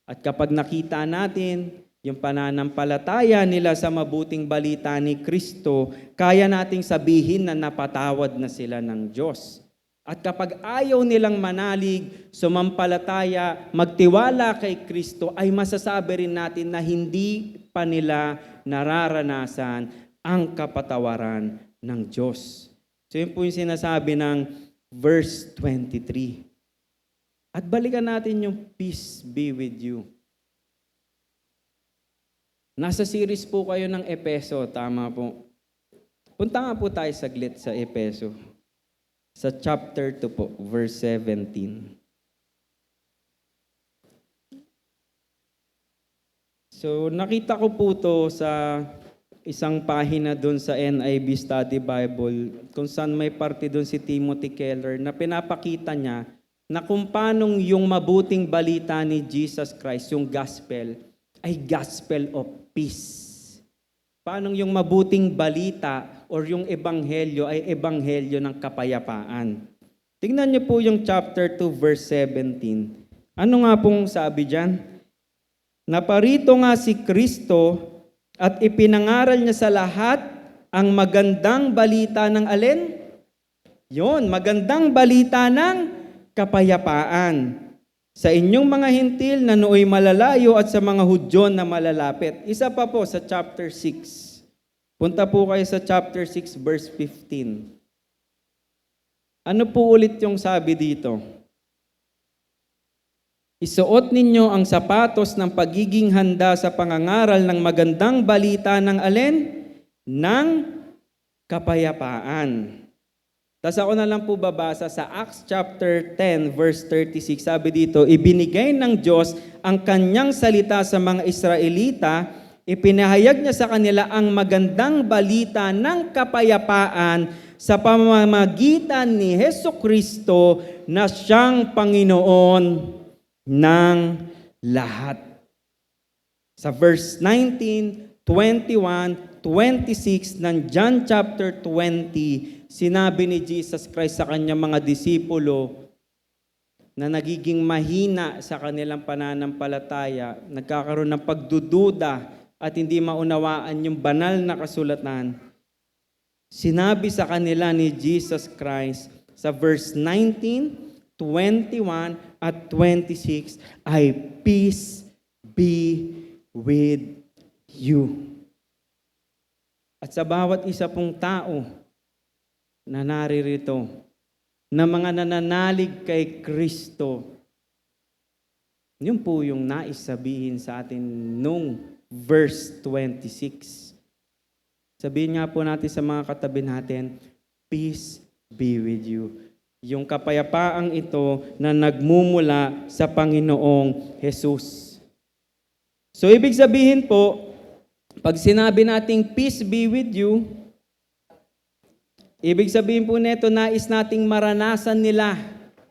At kapag nakita natin yung pananampalataya nila sa mabuting balita ni Kristo, kaya nating sabihin na napatawad na sila ng Diyos. At kapag ayaw nilang manalig, sumampalataya, magtiwala kay Kristo, ay masasabi rin natin na hindi pa nila nararanasan ang kapatawaran ng Diyos. So yun po yung sinasabi ng verse 23. At balikan natin yung peace be with you. Nasa series po kayo ng Epeso, tama po. Punta nga po tayo saglit sa Epeso. Sa chapter 2 po, verse 17. So nakita ko po to sa isang pahina doon sa NIV Study Bible kung saan may parte doon si Timothy Keller na pinapakita niya na kung paanong yung mabuting balita ni Jesus Christ, yung gospel, ay gospel of peace. Paanong yung mabuting balita or yung ebanghelyo ay ebanghelyo ng kapayapaan. Tingnan niyo po yung chapter 2 verse 17. Ano nga pong sabi diyan? Naparito nga si Kristo at ipinangaral niya sa lahat ang magandang balita ng alin? Yon, magandang balita ng kapayapaan. Sa inyong mga hintil na nooy malalayo at sa mga Hudyon na malalapit. Isa pa po sa chapter 6. Punta po kayo sa chapter 6 verse 15. Ano po ulit yung sabi dito? Isuot ninyo ang sapatos ng pagiging handa sa pangangaral ng magandang balita ng alin? Ng kapayapaan. Tapos ako na lang po babasa sa Acts chapter 10 verse 36. Sabi dito, ibinigay ng Diyos ang kanyang salita sa mga Israelita, ipinahayag niya sa kanila ang magandang balita ng kapayapaan sa pamamagitan ni Hesukristo na siyang Panginoon ng lahat. Sa verse 19, 21, 26 ng John chapter 20, sinabi ni Jesus Christ sa kanyang mga disipulo na nagiging mahina sa kanilang pananampalataya, nagkakaroon ng pagdududa at hindi maunawaan yung banal na kasulatan. Sinabi sa kanila ni Jesus Christ sa verse 19, 21 at 26, ay peace be with you. At sa bawat isa pong tao na naririto, na mga nananalig kay Kristo, yun po yung nais sabihin sa atin nung verse 26. Sabihin nga po natin sa mga katabi natin, peace be with you. Yung kapayapaang ito na nagmumula sa Panginoong Jesus. So ibig sabihin po, pag sinabi nating peace be with you, ibig sabihin po nito, nais nating maranasan nila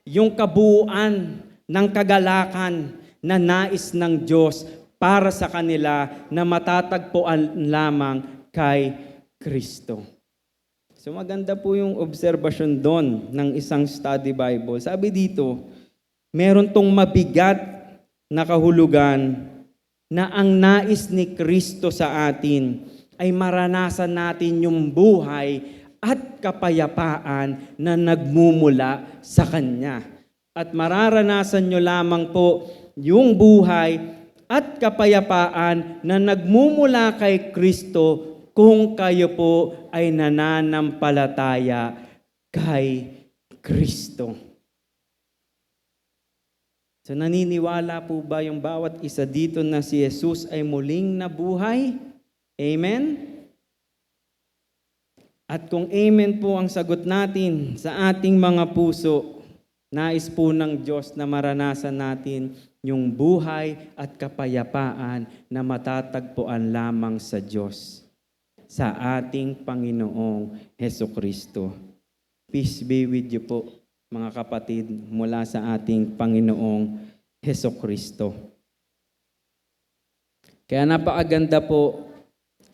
yung kabuuan ng kagalakan na nais ng Diyos para sa kanila na matatagpuan lamang kay Kristo. So maganda po yung obserbasyon doon ng isang study Bible. Sabi dito, meron tong mabigat na kahulugan na ang nais ni Kristo sa atin ay maranasan natin yung buhay at kapayapaan na nagmumula sa Kanya. At mararanasan nyo lamang po yung buhay at kapayapaan na nagmumula kay Kristo kung kayo po ay nananampalataya kay Kristo. So naniniwala po ba yung bawat isa dito na si Jesus ay muling nabuhay? Amen? At kung amen po ang sagot natin sa ating mga puso, nais po ng Diyos na maranasan natin yung buhay at kapayapaan na matatagpuan lamang sa Diyos, sa ating Panginoong Hesukristo. Peace be with you po, mga kapatid, mula sa ating Panginoong Hesukristo. Kaya napakaganda po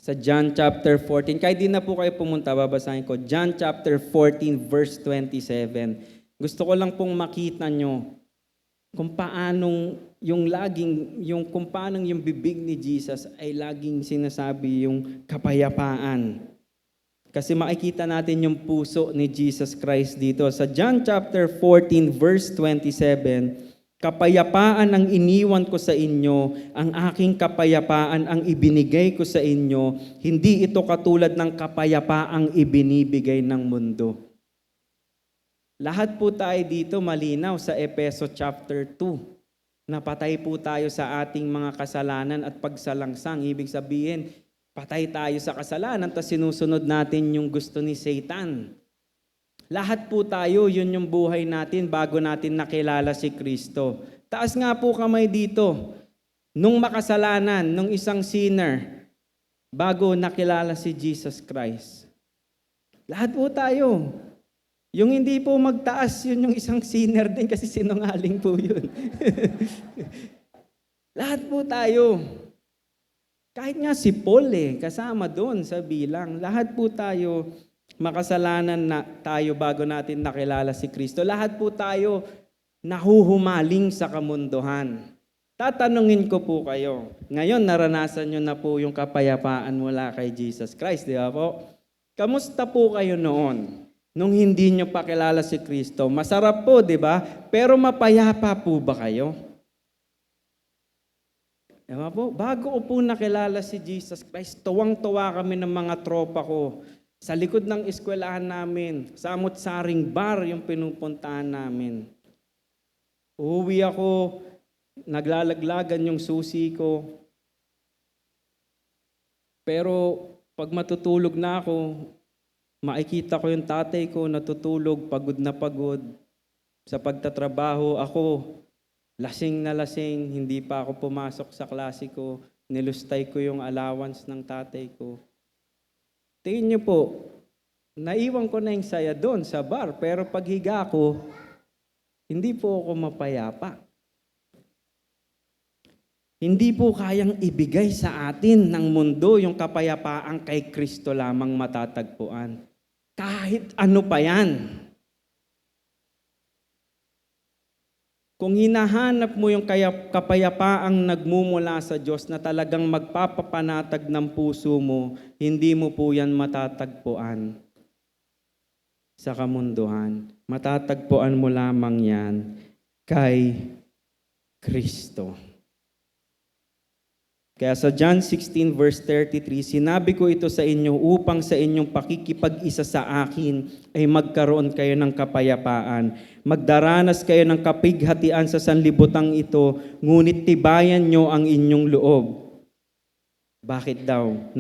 sa John chapter 14. Kahit di na po kayo pumunta, babasahin ko. John chapter 14 verse 27. Gusto ko lang pong makita nyo kung paanong kung paanong yung bibig ni Jesus ay laging sinasabi yung kapayapaan. Kasi makikita natin yung puso ni Jesus Christ dito. Sa John chapter 14 verse 27, kapayapaan ang iniwan ko sa inyo, ang aking kapayapaan ang ibinigay ko sa inyo, hindi ito katulad ng kapayapaang ibinibigay ng mundo. Lahat po tayo dito malinaw sa Efeso chapter 2. Napatay po tayo sa ating mga kasalanan at pagsalangsang. Ibig sabihin, patay tayo sa kasalanan, tapos sinusunod natin yung gusto ni Satan. Lahat po tayo, yun yung buhay natin bago natin nakilala si Kristo. Taas nga po kamay dito. Nung makasalanan, nung isang sinner, bago nakilala si Jesus Christ. Lahat po tayo. Yung hindi po magtaas, yun yung isang sinner din kasi sinungaling po yun. Lahat po tayo. Kahit nga si Paul kasama doon sa bilang. Lahat po tayo makasalanan na tayo bago natin nakilala si Kristo. Lahat po tayo nahuhumaling sa kamunduhan. Tatanungin ko po kayo, ngayon naranasan nyo na po yung kapayapaan mula kay Jesus Christ, di ba po? Kamusta po kayo noon? Nung hindi nyo pa kilala si Kristo? Masarap po, di ba? Pero mapayapa po ba kayo? Di ba po? Bago ko po nakilala si Jesus Christ, tuwang-tuwa kami ng mga tropa ko. Sa likod ng eskwelahan namin, sa Amot-Saring Bar yung pinupuntahan namin. Uuwi ako, naglalaglagan yung susi ko. Pero pag matutulog na ako, makikita ko yung tatay ko natutulog, pagod na pagod. Sa pagtatrabaho ako, lasing na lasing, hindi pa ako pumasok sa klase ko. Nilustay ko yung allowance ng tatay ko. Tingin niyo po, naiwan ko na yung saya doon sa bar, pero paghiga ko, hindi po ako mapayapa. Hindi po kayang ibigay sa atin ng mundo yung kapayapaang kay Kristo lamang matatagpuan. Kahit ano pa yan. Kung hinahanap mo yung kapayapaang nagmumula sa Diyos na talagang magpapapanatag ng puso mo, hindi mo po yan matatagpuan sa kamunduhan. Matatagpuan mo lamang yan kay Kristo. Kaya sa John 16 verse 33, sinabi ko ito sa inyo upang sa inyong pakikipag-isa sa akin ay magkaroon kayo ng kapayapaan. Magdaranas kayo ng kapighatian sa sanlibutan ito, ngunit tibayan nyo ang inyong loob. Bakit daw?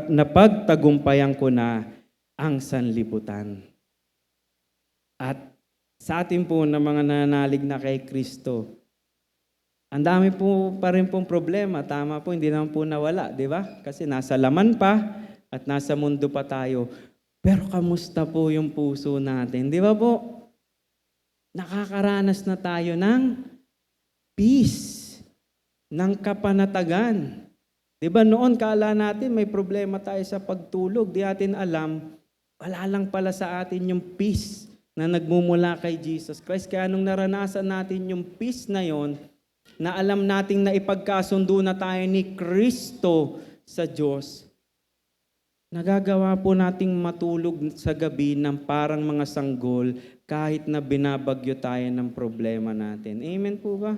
Napagtagumpayan ko na ang sanlibutan. At sa atin po na mga nananalig na kay Kristo, ang dami po pa rin pong problema. Tama po, hindi naman po nawala, di ba? Kasi nasa laman pa at nasa mundo pa tayo. Pero kamusta po yung puso natin? Di ba po? Nakakaranas na tayo ng peace, ng kapanatagan. Di ba noon kala natin may problema tayo sa pagtulog. Di natin alam, wala lang pala sa atin yung peace na nagmumula kay Jesus Christ. Kaya nung naranasan natin yung peace na yon, na alam nating na ipagkasundo na tayo ni Kristo sa Diyos, nagagawa po nating matulog sa gabi ng parang mga sanggol kahit na binabagyo tayo ng problema natin. Amen po ba?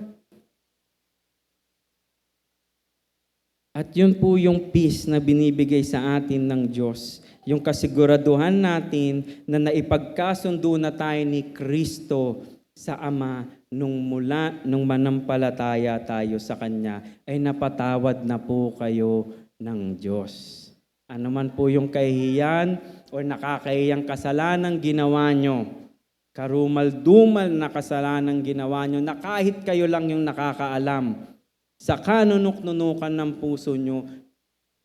At yun po yung peace na binibigay sa atin ng Diyos. Yung kasiguraduhan natin na naipagkasundo na tayo ni Kristo sa Ama nung manampalataya tayo sa Kanya, ay napatawad na po kayo ng Diyos. Ano man po yung kahihiyan o nakakahiyang kasalanang ginawa nyo, karumal-dumal na kasalanang ginawa nyo, na kahit kayo lang yung nakakaalam, sa kanunok-nunukan ng puso nyo,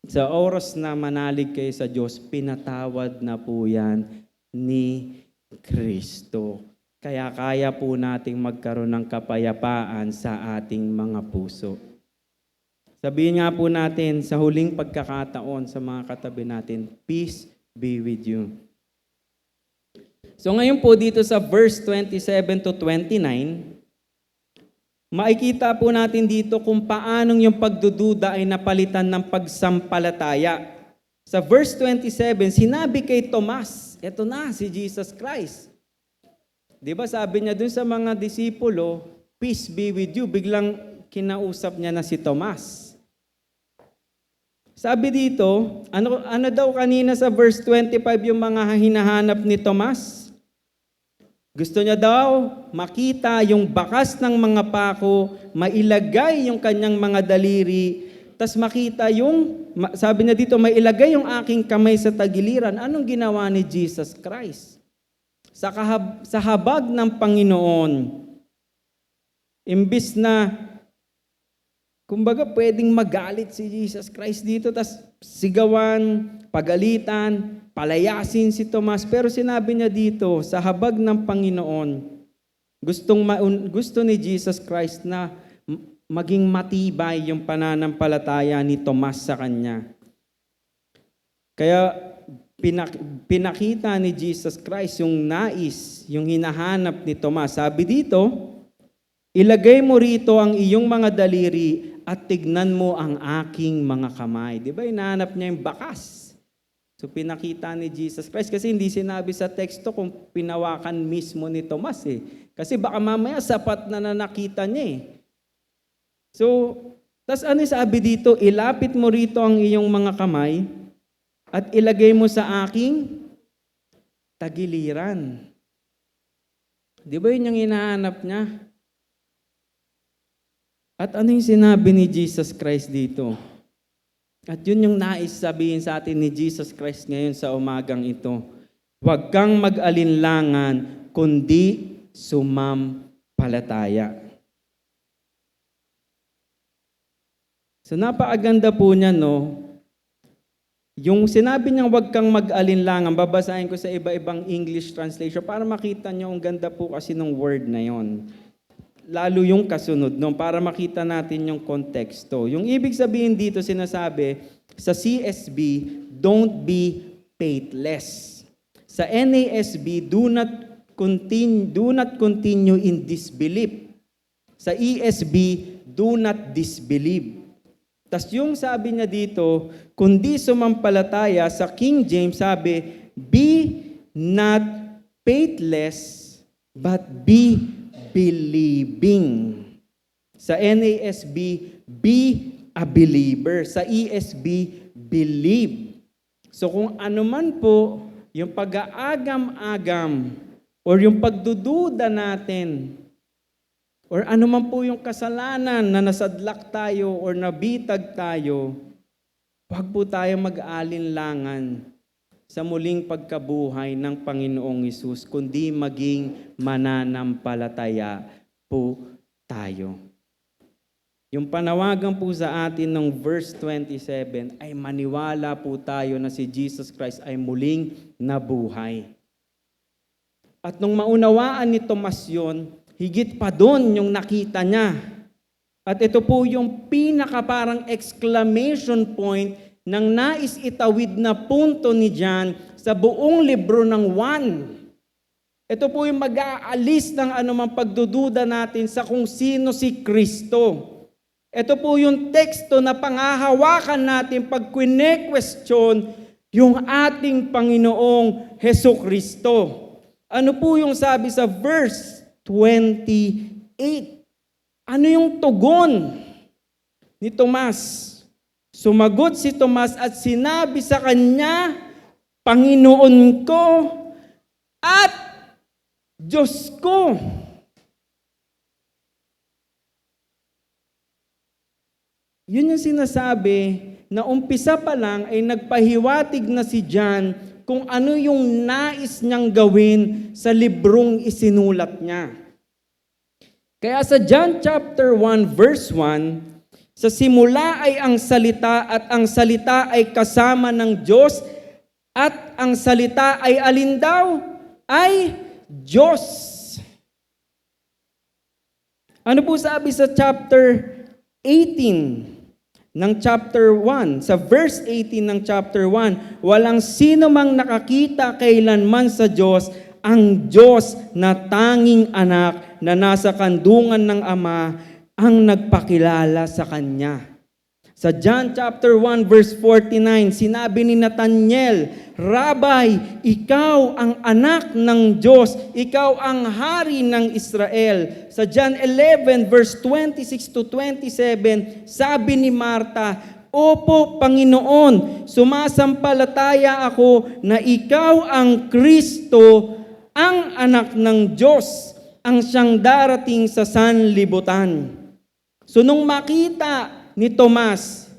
sa oras na manalig kayo sa Diyos, pinatawad na po yan ni Kristo. Kaya kaya po nating magkaroon ng kapayapaan sa ating mga puso. Sabihin nga po natin sa huling pagkakataon sa mga katabi natin, peace be with you. So ngayon po dito sa verse 27 to 29, makikita po natin dito kung paanong yung pagdududa ay napalitan ng pagsampalataya. Sa verse 27, sinabi kay Tomas, eto na si Jesus Christ. Di ba sabi niya dun sa mga disipulo, peace be with you, biglang kinausap niya na si Tomas. Sabi dito, ano daw kanina sa verse 25 yung mga hinahanap ni Tomas? Gusto niya daw makita yung bakas ng mga pako, mailagay yung kanyang mga daliri, tas makita yung, sabi niya dito, mailagay yung aking kamay sa tagiliran. Anong ginawa ni Jesus Christ? Sa habag ng Panginoon, imbis na, kumbaga pwedeng magalit si Jesus Christ dito, tas sigawan, pagalitan, palayasin si Tomas. Pero sinabi niya dito, sa habag ng Panginoon, gusto ni Jesus Christ na maging matibay yung pananampalataya ni Tomas sa kanya. Kaya pinakita ni Jesus Christ yung nais, yung hinahanap ni Tomas. Sabi dito, ilagay mo rito ang iyong mga daliri at tignan mo ang aking mga kamay. Di ba hinahanap niya yung bakas? So pinakita ni Jesus Christ, kasi hindi sinabi sa teksto kung pinawakan mismo ni Tomas eh. Kasi baka mamaya sapat na nakita niya eh. So, tas ano sabi dito? Ilapit mo rito ang iyong mga kamay at ilagay mo sa aking tagiliran. Di ba yun yung hinahanap niya? At ano yung sinabi ni Jesus Christ dito? At yun yung nais sabihin sa atin ni Jesus Christ ngayon sa umagang ito. Huwag kang mag-alinlangan, kundi sumampalataya. So napakaganda po niya, no? Yung sinabi niyang huwag kang mag-alinlangan, babasahin ko sa iba-ibang English translation para makita niyo ang ganda po kasi ng word na yon. Lalo yung kasunod, no? Para makita natin yung konteksto. Yung ibig sabihin dito sinasabi, sa CSB, don't be faithless. Sa NASB, do not continue in disbelief. Sa ESB, do not disbelieve. Tas yung sabi niya dito, kundi sumampalataya, sa King James sabi, be not faithless, but be believing. Sa NASB, be a believer. Sa ESB, believe. So kung ano man po yung pag-aagam-agam or yung pagdududa natin or ano man po yung kasalanan na nasadlak tayo or nabitag tayo, huwag po tayo mag-alinlangan sa muling pagkabuhay ng Panginoong Hesus, kundi maging mananampalataya po tayo. Yung panawagan po sa atin ng verse 27 ay maniwala po tayo na si Jesus Christ ay muling nabuhay. At nung maunawaan ni Tomas yun, higit pa doon yung nakita niya. At ito po yung pinaka parang exclamation point ng nais itawid na punto ni John sa buong libro ng 1. Ito po yung mag-aalis ng anumang pagdududa natin sa kung sino si Kristo. Ito po yung teksto na pangahawakan natin pag kwine-question yung ating Panginoong Hesukristo. Ano po yung sabi sa verse 28? Ano yung tugon ni Tomas? Sumagot si Tomas at sinabi sa kanya, Panginoon ko at Diyos ko. Yun yung sinasabi na umpisa pa lang ay nagpahiwatig na si John kung ano yung nais niyang gawin sa librong isinulat niya. Kaya sa John chapter 1 verse 1, sa simula ay ang salita at ang salita ay kasama ng Diyos at ang salita ay alin daw? Ay Diyos. Ano po sabi sa chapter 18 ng chapter 1? Sa verse 18 ng chapter 1, walang sino mang nakakita kailanman sa Diyos, ang Diyos na tanging anak na nasa kandungan ng Ama ang nagpakilala sa Kanya. Sa John chapter 1 verse 49, sinabi ni Nathanael, Rabbi, ikaw ang anak ng Diyos, ikaw ang hari ng Israel. Sa John 11 verse 26 to 27, sabi ni Marta, Opo, Panginoon, sumasampalataya ako na ikaw ang Kristo, ang anak ng Diyos, ang siyang darating sa sanlibutan. So nung makita ni Tomas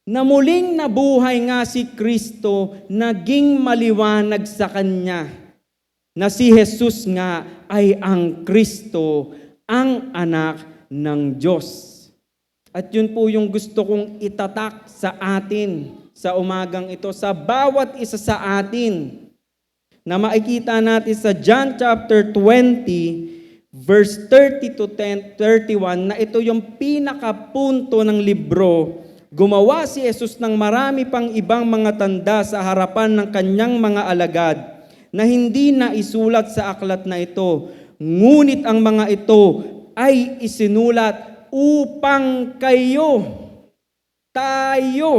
na muling nabuhay nga si Kristo, naging maliwanag sa kanya na si Jesus nga ay ang Kristo, ang anak ng Diyos. At yun po yung gusto kong itatak sa atin sa umagang ito, sa bawat isa sa atin, na makikita natin sa John chapter 20, verse 30 to 31, na ito yung pinakapunto ng libro. Gumawa si Jesus ng marami pang ibang mga tanda sa harapan ng kanyang mga alagad na hindi na isulat sa aklat na ito. Ngunit ang mga ito ay isinulat upang tayo,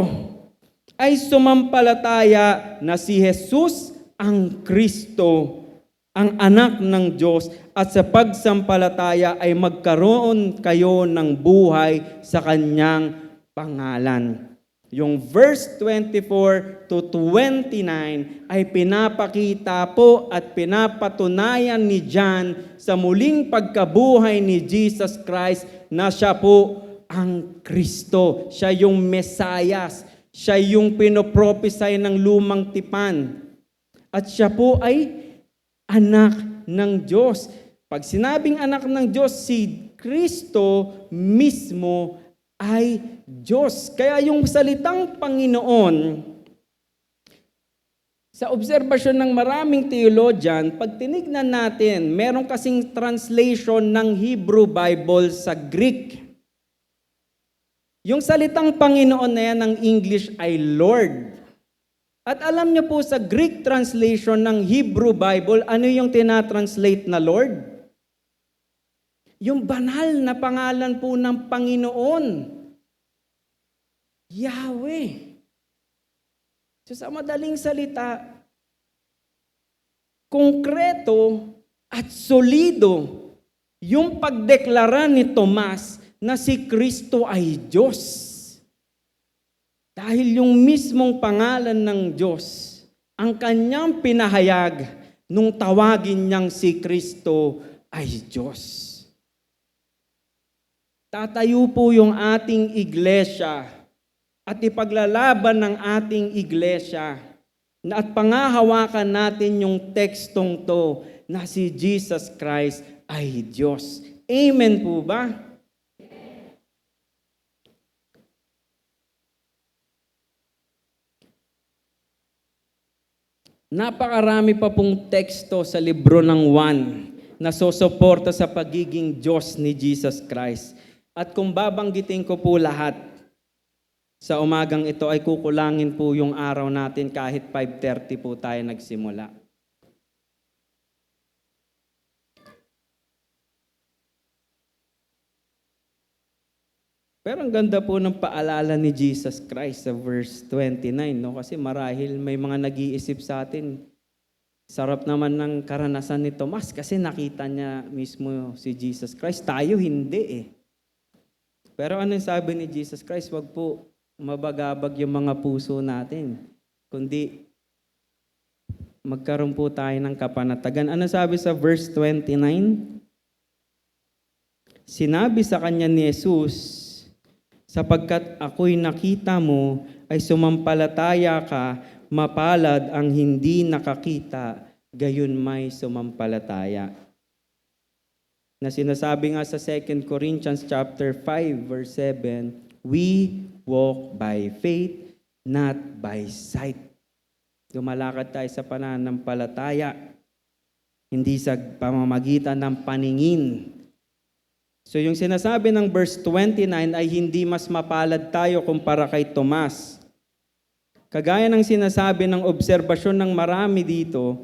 ay sumampalataya na si Jesus ang Kristo, ang anak ng Diyos, at sa pagsampalataya ay magkaroon kayo ng buhay sa kanyang pangalan. Yung verse 24 to 29 ay pinapakita po at pinapatunayan ni John sa muling pagkabuhay ni Jesus Christ na siya po ang Kristo. Siya yung Mesayas. Siya yung pinoprophesy ng lumang tipan. At siya po ay anak ng Diyos. Pag sinabing anak ng Diyos, si Kristo mismo ay Diyos. Kaya yung salitang Panginoon, sa obserbasyon ng maraming theologian, pag tinignan natin, meron kasing translation ng Hebrew Bible sa Greek. Yung salitang Panginoon na yan ng English ay Lord. At alam niyo po sa Greek translation ng Hebrew Bible, ano yung tinatranslate na Lord? Yung banal na pangalan po ng Panginoon. Yahweh. So sa madaling salita, konkreto at solido yung pagdeklara ni Tomas na si Kristo ay Diyos. Dahil yung mismong pangalan ng Diyos, ang kanyang pinahayag nung tawagin niyang si Kristo ay Diyos. Tatayo po yung ating iglesia at ipaglalaban ng ating iglesia at pangahawakan natin yung tekstong to na si Jesus Christ ay Diyos. Amen po ba? Napakarami pa pong teksto sa libro ng 1 na susuporta sa pagiging Diyos ni Jesus Christ. At kung babanggitin ko po lahat sa umagang ito ay kukulangin po yung araw natin kahit 5:30 po tayo nagsimula. Pero ang ganda po ng paalala ni Jesus Christ sa verse 29, no? Kasi marahil may mga nag-iisip sa atin, sarap naman ng karanasan ni Tomas kasi nakita niya mismo si Jesus Christ. Tayo hindi eh. Pero ano yung sabi ni Jesus Christ? Wag po mabagabag yung mga puso natin, kundi magkaroon po tayo ng kapanatagan. Ano sabi sa verse 29? Sinabi sa kanya ni Jesus, sapagkat ako'y nakita mo, ay sumampalataya ka, mapalad ang hindi nakakita, gayon may sumampalataya. Na sinasabi nga sa 2 Corinthians chapter 5 verse 7, we walk by faith, not by sight. Lumalakad tayo sa pananampalataya, hindi sa pamamagitan ng paningin. So yung sinasabi ng verse 29 ay hindi mas mapalad tayo kumpara kay Tomas. Kagaya ng sinasabi ng obserbasyon ng marami dito,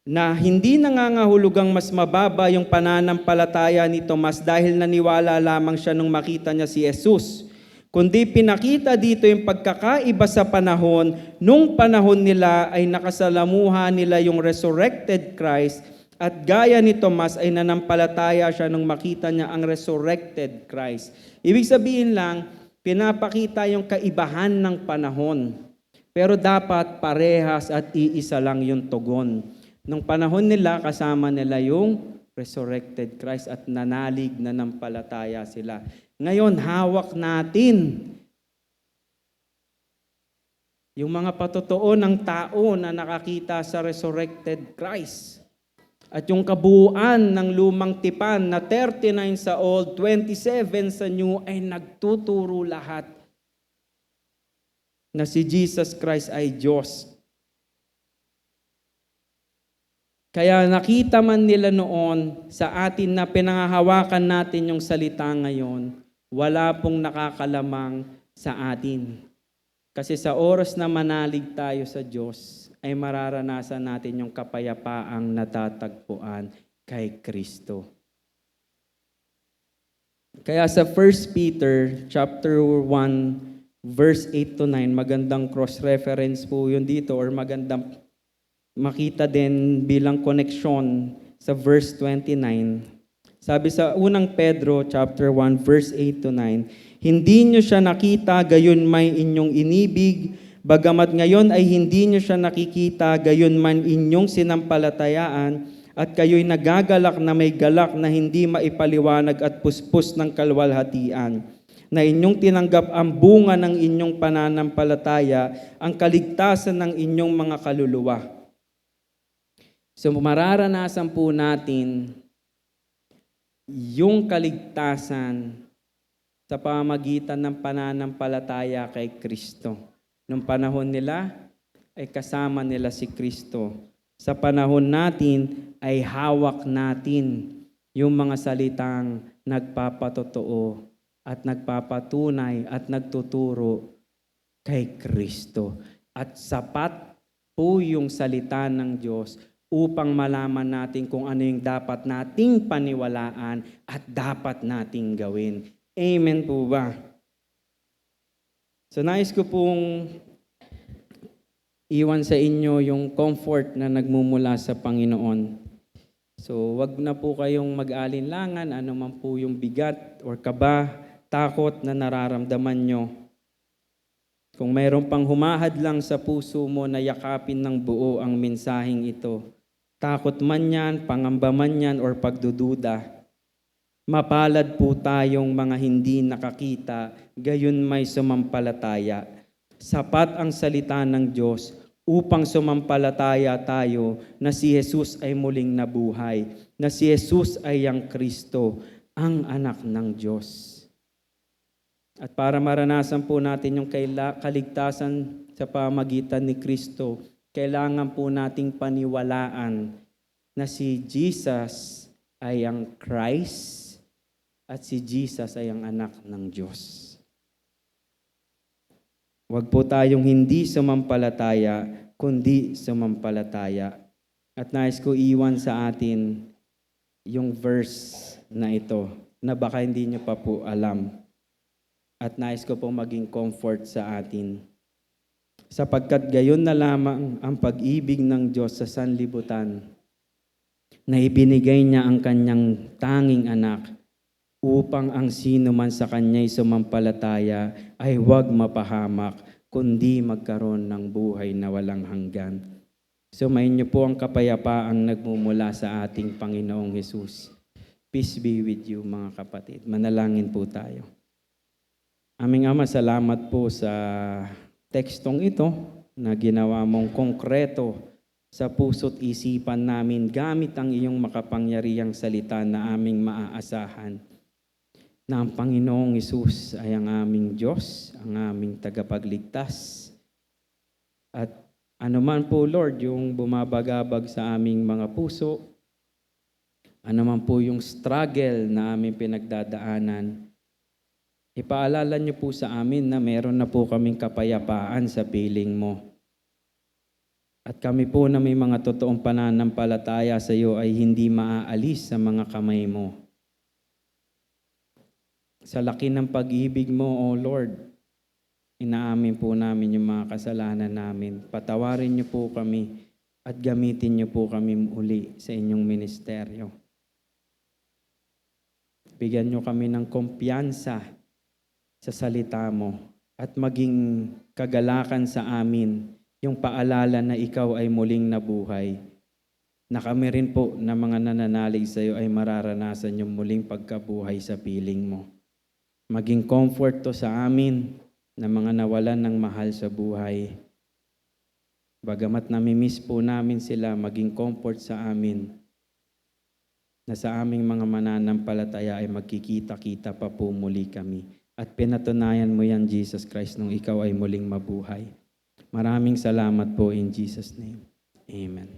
na hindi nangangahulugang mas mababa yung pananampalataya ni Tomas dahil naniwala lamang siya nung makita niya si Jesus. Kundi pinakita dito yung pagkakaiba sa panahon, nung panahon nila ay nakasalamuha nila yung resurrected Christ at gaya ni Tomas ay nanampalataya siya nung makita niya ang resurrected Christ. Ibig sabihin lang, pinapakita yung kaibahan ng panahon. Pero dapat parehas at iisa lang yung tugon. Nung panahon nila, kasama nila yung resurrected Christ at nanalig na nampalataya sila. Ngayon, hawak natin yung mga patotoo ng tao na nakakita sa resurrected Christ. At yung kabuuan ng lumang tipan na 39 sa old, 27 sa new ay nagtuturo lahat na si Jesus Christ ay Diyos. Kaya nakita man nila noon sa atin na pinangahawakan natin yung salita ngayon, wala pong nakakalamang sa atin. Kasi sa oras na manalig tayo sa Diyos, ay mararanasan natin yung kapayapaang natatagpuan kay Kristo. Kaya sa 1 Peter chapter 1 verse 8 to 9, magandang cross-reference po yun dito or magandang makita din bilang koneksyon sa verse 29. Sabi sa unang Pedro chapter 1 verse 8 to 9, hindi nyo siya nakita, gayon may inyong inibig, bagamat ngayon ay hindi nyo siya nakikita, gayon man inyong sinampalatayaan, at kayo'y nagagalak na may galak na hindi maipaliwanag at puspos ng kalwalhatian, na inyong tinanggap ang bunga ng inyong pananampalataya, ang kaligtasan ng inyong mga kaluluwa. So mararanasan po natin yung kaligtasan sa pamamagitan ng pananampalataya kay Kristo. Nung panahon nila, ay kasama nila si Kristo. Sa panahon natin, ay hawak natin yung mga salitang nagpapatotoo at nagpapatunay at nagtuturo kay Kristo. At sapat po yung salita ng Diyos upang malaman natin kung ano yung dapat nating paniwalaan at dapat nating gawin. Amen po ba? So nais ko pong iwan sa inyo yung comfort na nagmumula sa Panginoon. So wag na po kayong mag-alinlangan, ano man po yung bigat or kaba, takot na nararamdaman nyo. Kung mayroon pang humahad lang sa puso mo na yakapin ng buo ang mensaheng ito, takot man yan, pangamba man yan, or pagdududa, mapalad po tayong mga hindi nakakita, gayon may sumampalataya. Sapat ang salita ng Diyos upang sumampalataya tayo na si Jesus ay muling nabuhay, na si Jesus ay ang Kristo, ang anak ng Diyos. At para maranasan po natin yung kaligtasan sa pamagitan ni Kristo, kailangan po nating paniwalaan na si Jesus ay ang Christ at si Jesus ay ang anak ng Diyos. Huwag po tayong hindi sumampalataya, kundi sumampalataya. At nais ko iwan sa atin yung verse na ito, na baka hindi nyo pa po alam. At nais ko po maging comfort sa atin. Sapagkat gayon na lamang ang pag-ibig ng Diyos sa sanlibutan, na ibinigay niya ang kanyang tanging anak, upang ang sino man sa kanya'y sumampalataya ay huwag mapahamak, kundi magkaroon ng buhay na walang hanggan. Sumayin niyo po ang kapayapaang nagmumula sa ating Panginoong Hesus. Peace be with you, mga kapatid. Manalangin po tayo. Aming Ama, salamat po sa tekstong ito na ginawa mong konkreto sa puso't isipan namin gamit ang iyong makapangyarihang salita na aming maaasahan. Na ang Panginoong Hesus ay ang aming Diyos, ang aming tagapagligtas. At anuman po, Lord, yung bumabagabag sa aming mga puso, anuman po yung struggle na aming pinagdadaanan, ipaalala niyo po sa amin na meron na po kaming kapayapaan sa piling mo. At kami po na may mga totoong pananampalataya sa iyo ay hindi maaalis sa mga kamay mo. Sa laki ng pag-ibig mo, O Lord, inaamin po namin yung mga kasalanan namin. Patawarin niyo po kami at gamitin niyo po kami uli sa inyong ministeryo. Bigyan niyo kami ng kumpiyansa sa salita mo at maging kagalakan sa amin yung paalala na ikaw ay muling nabuhay, na kami rin po na mga nananalig sa iyo ay mararanasan yung muling pagkabuhay sa piling mo. Maging comfort to sa amin na mga nawalan ng mahal sa buhay. Bagamat namimiss po namin sila, maging comfort sa amin na sa aming mga mananampalataya ay magkikita-kita pa po muli kami. At pinatunayan mo yan, Jesus Christ, nung ikaw ay muling mabuhay. Maraming salamat po in Jesus' name. Amen.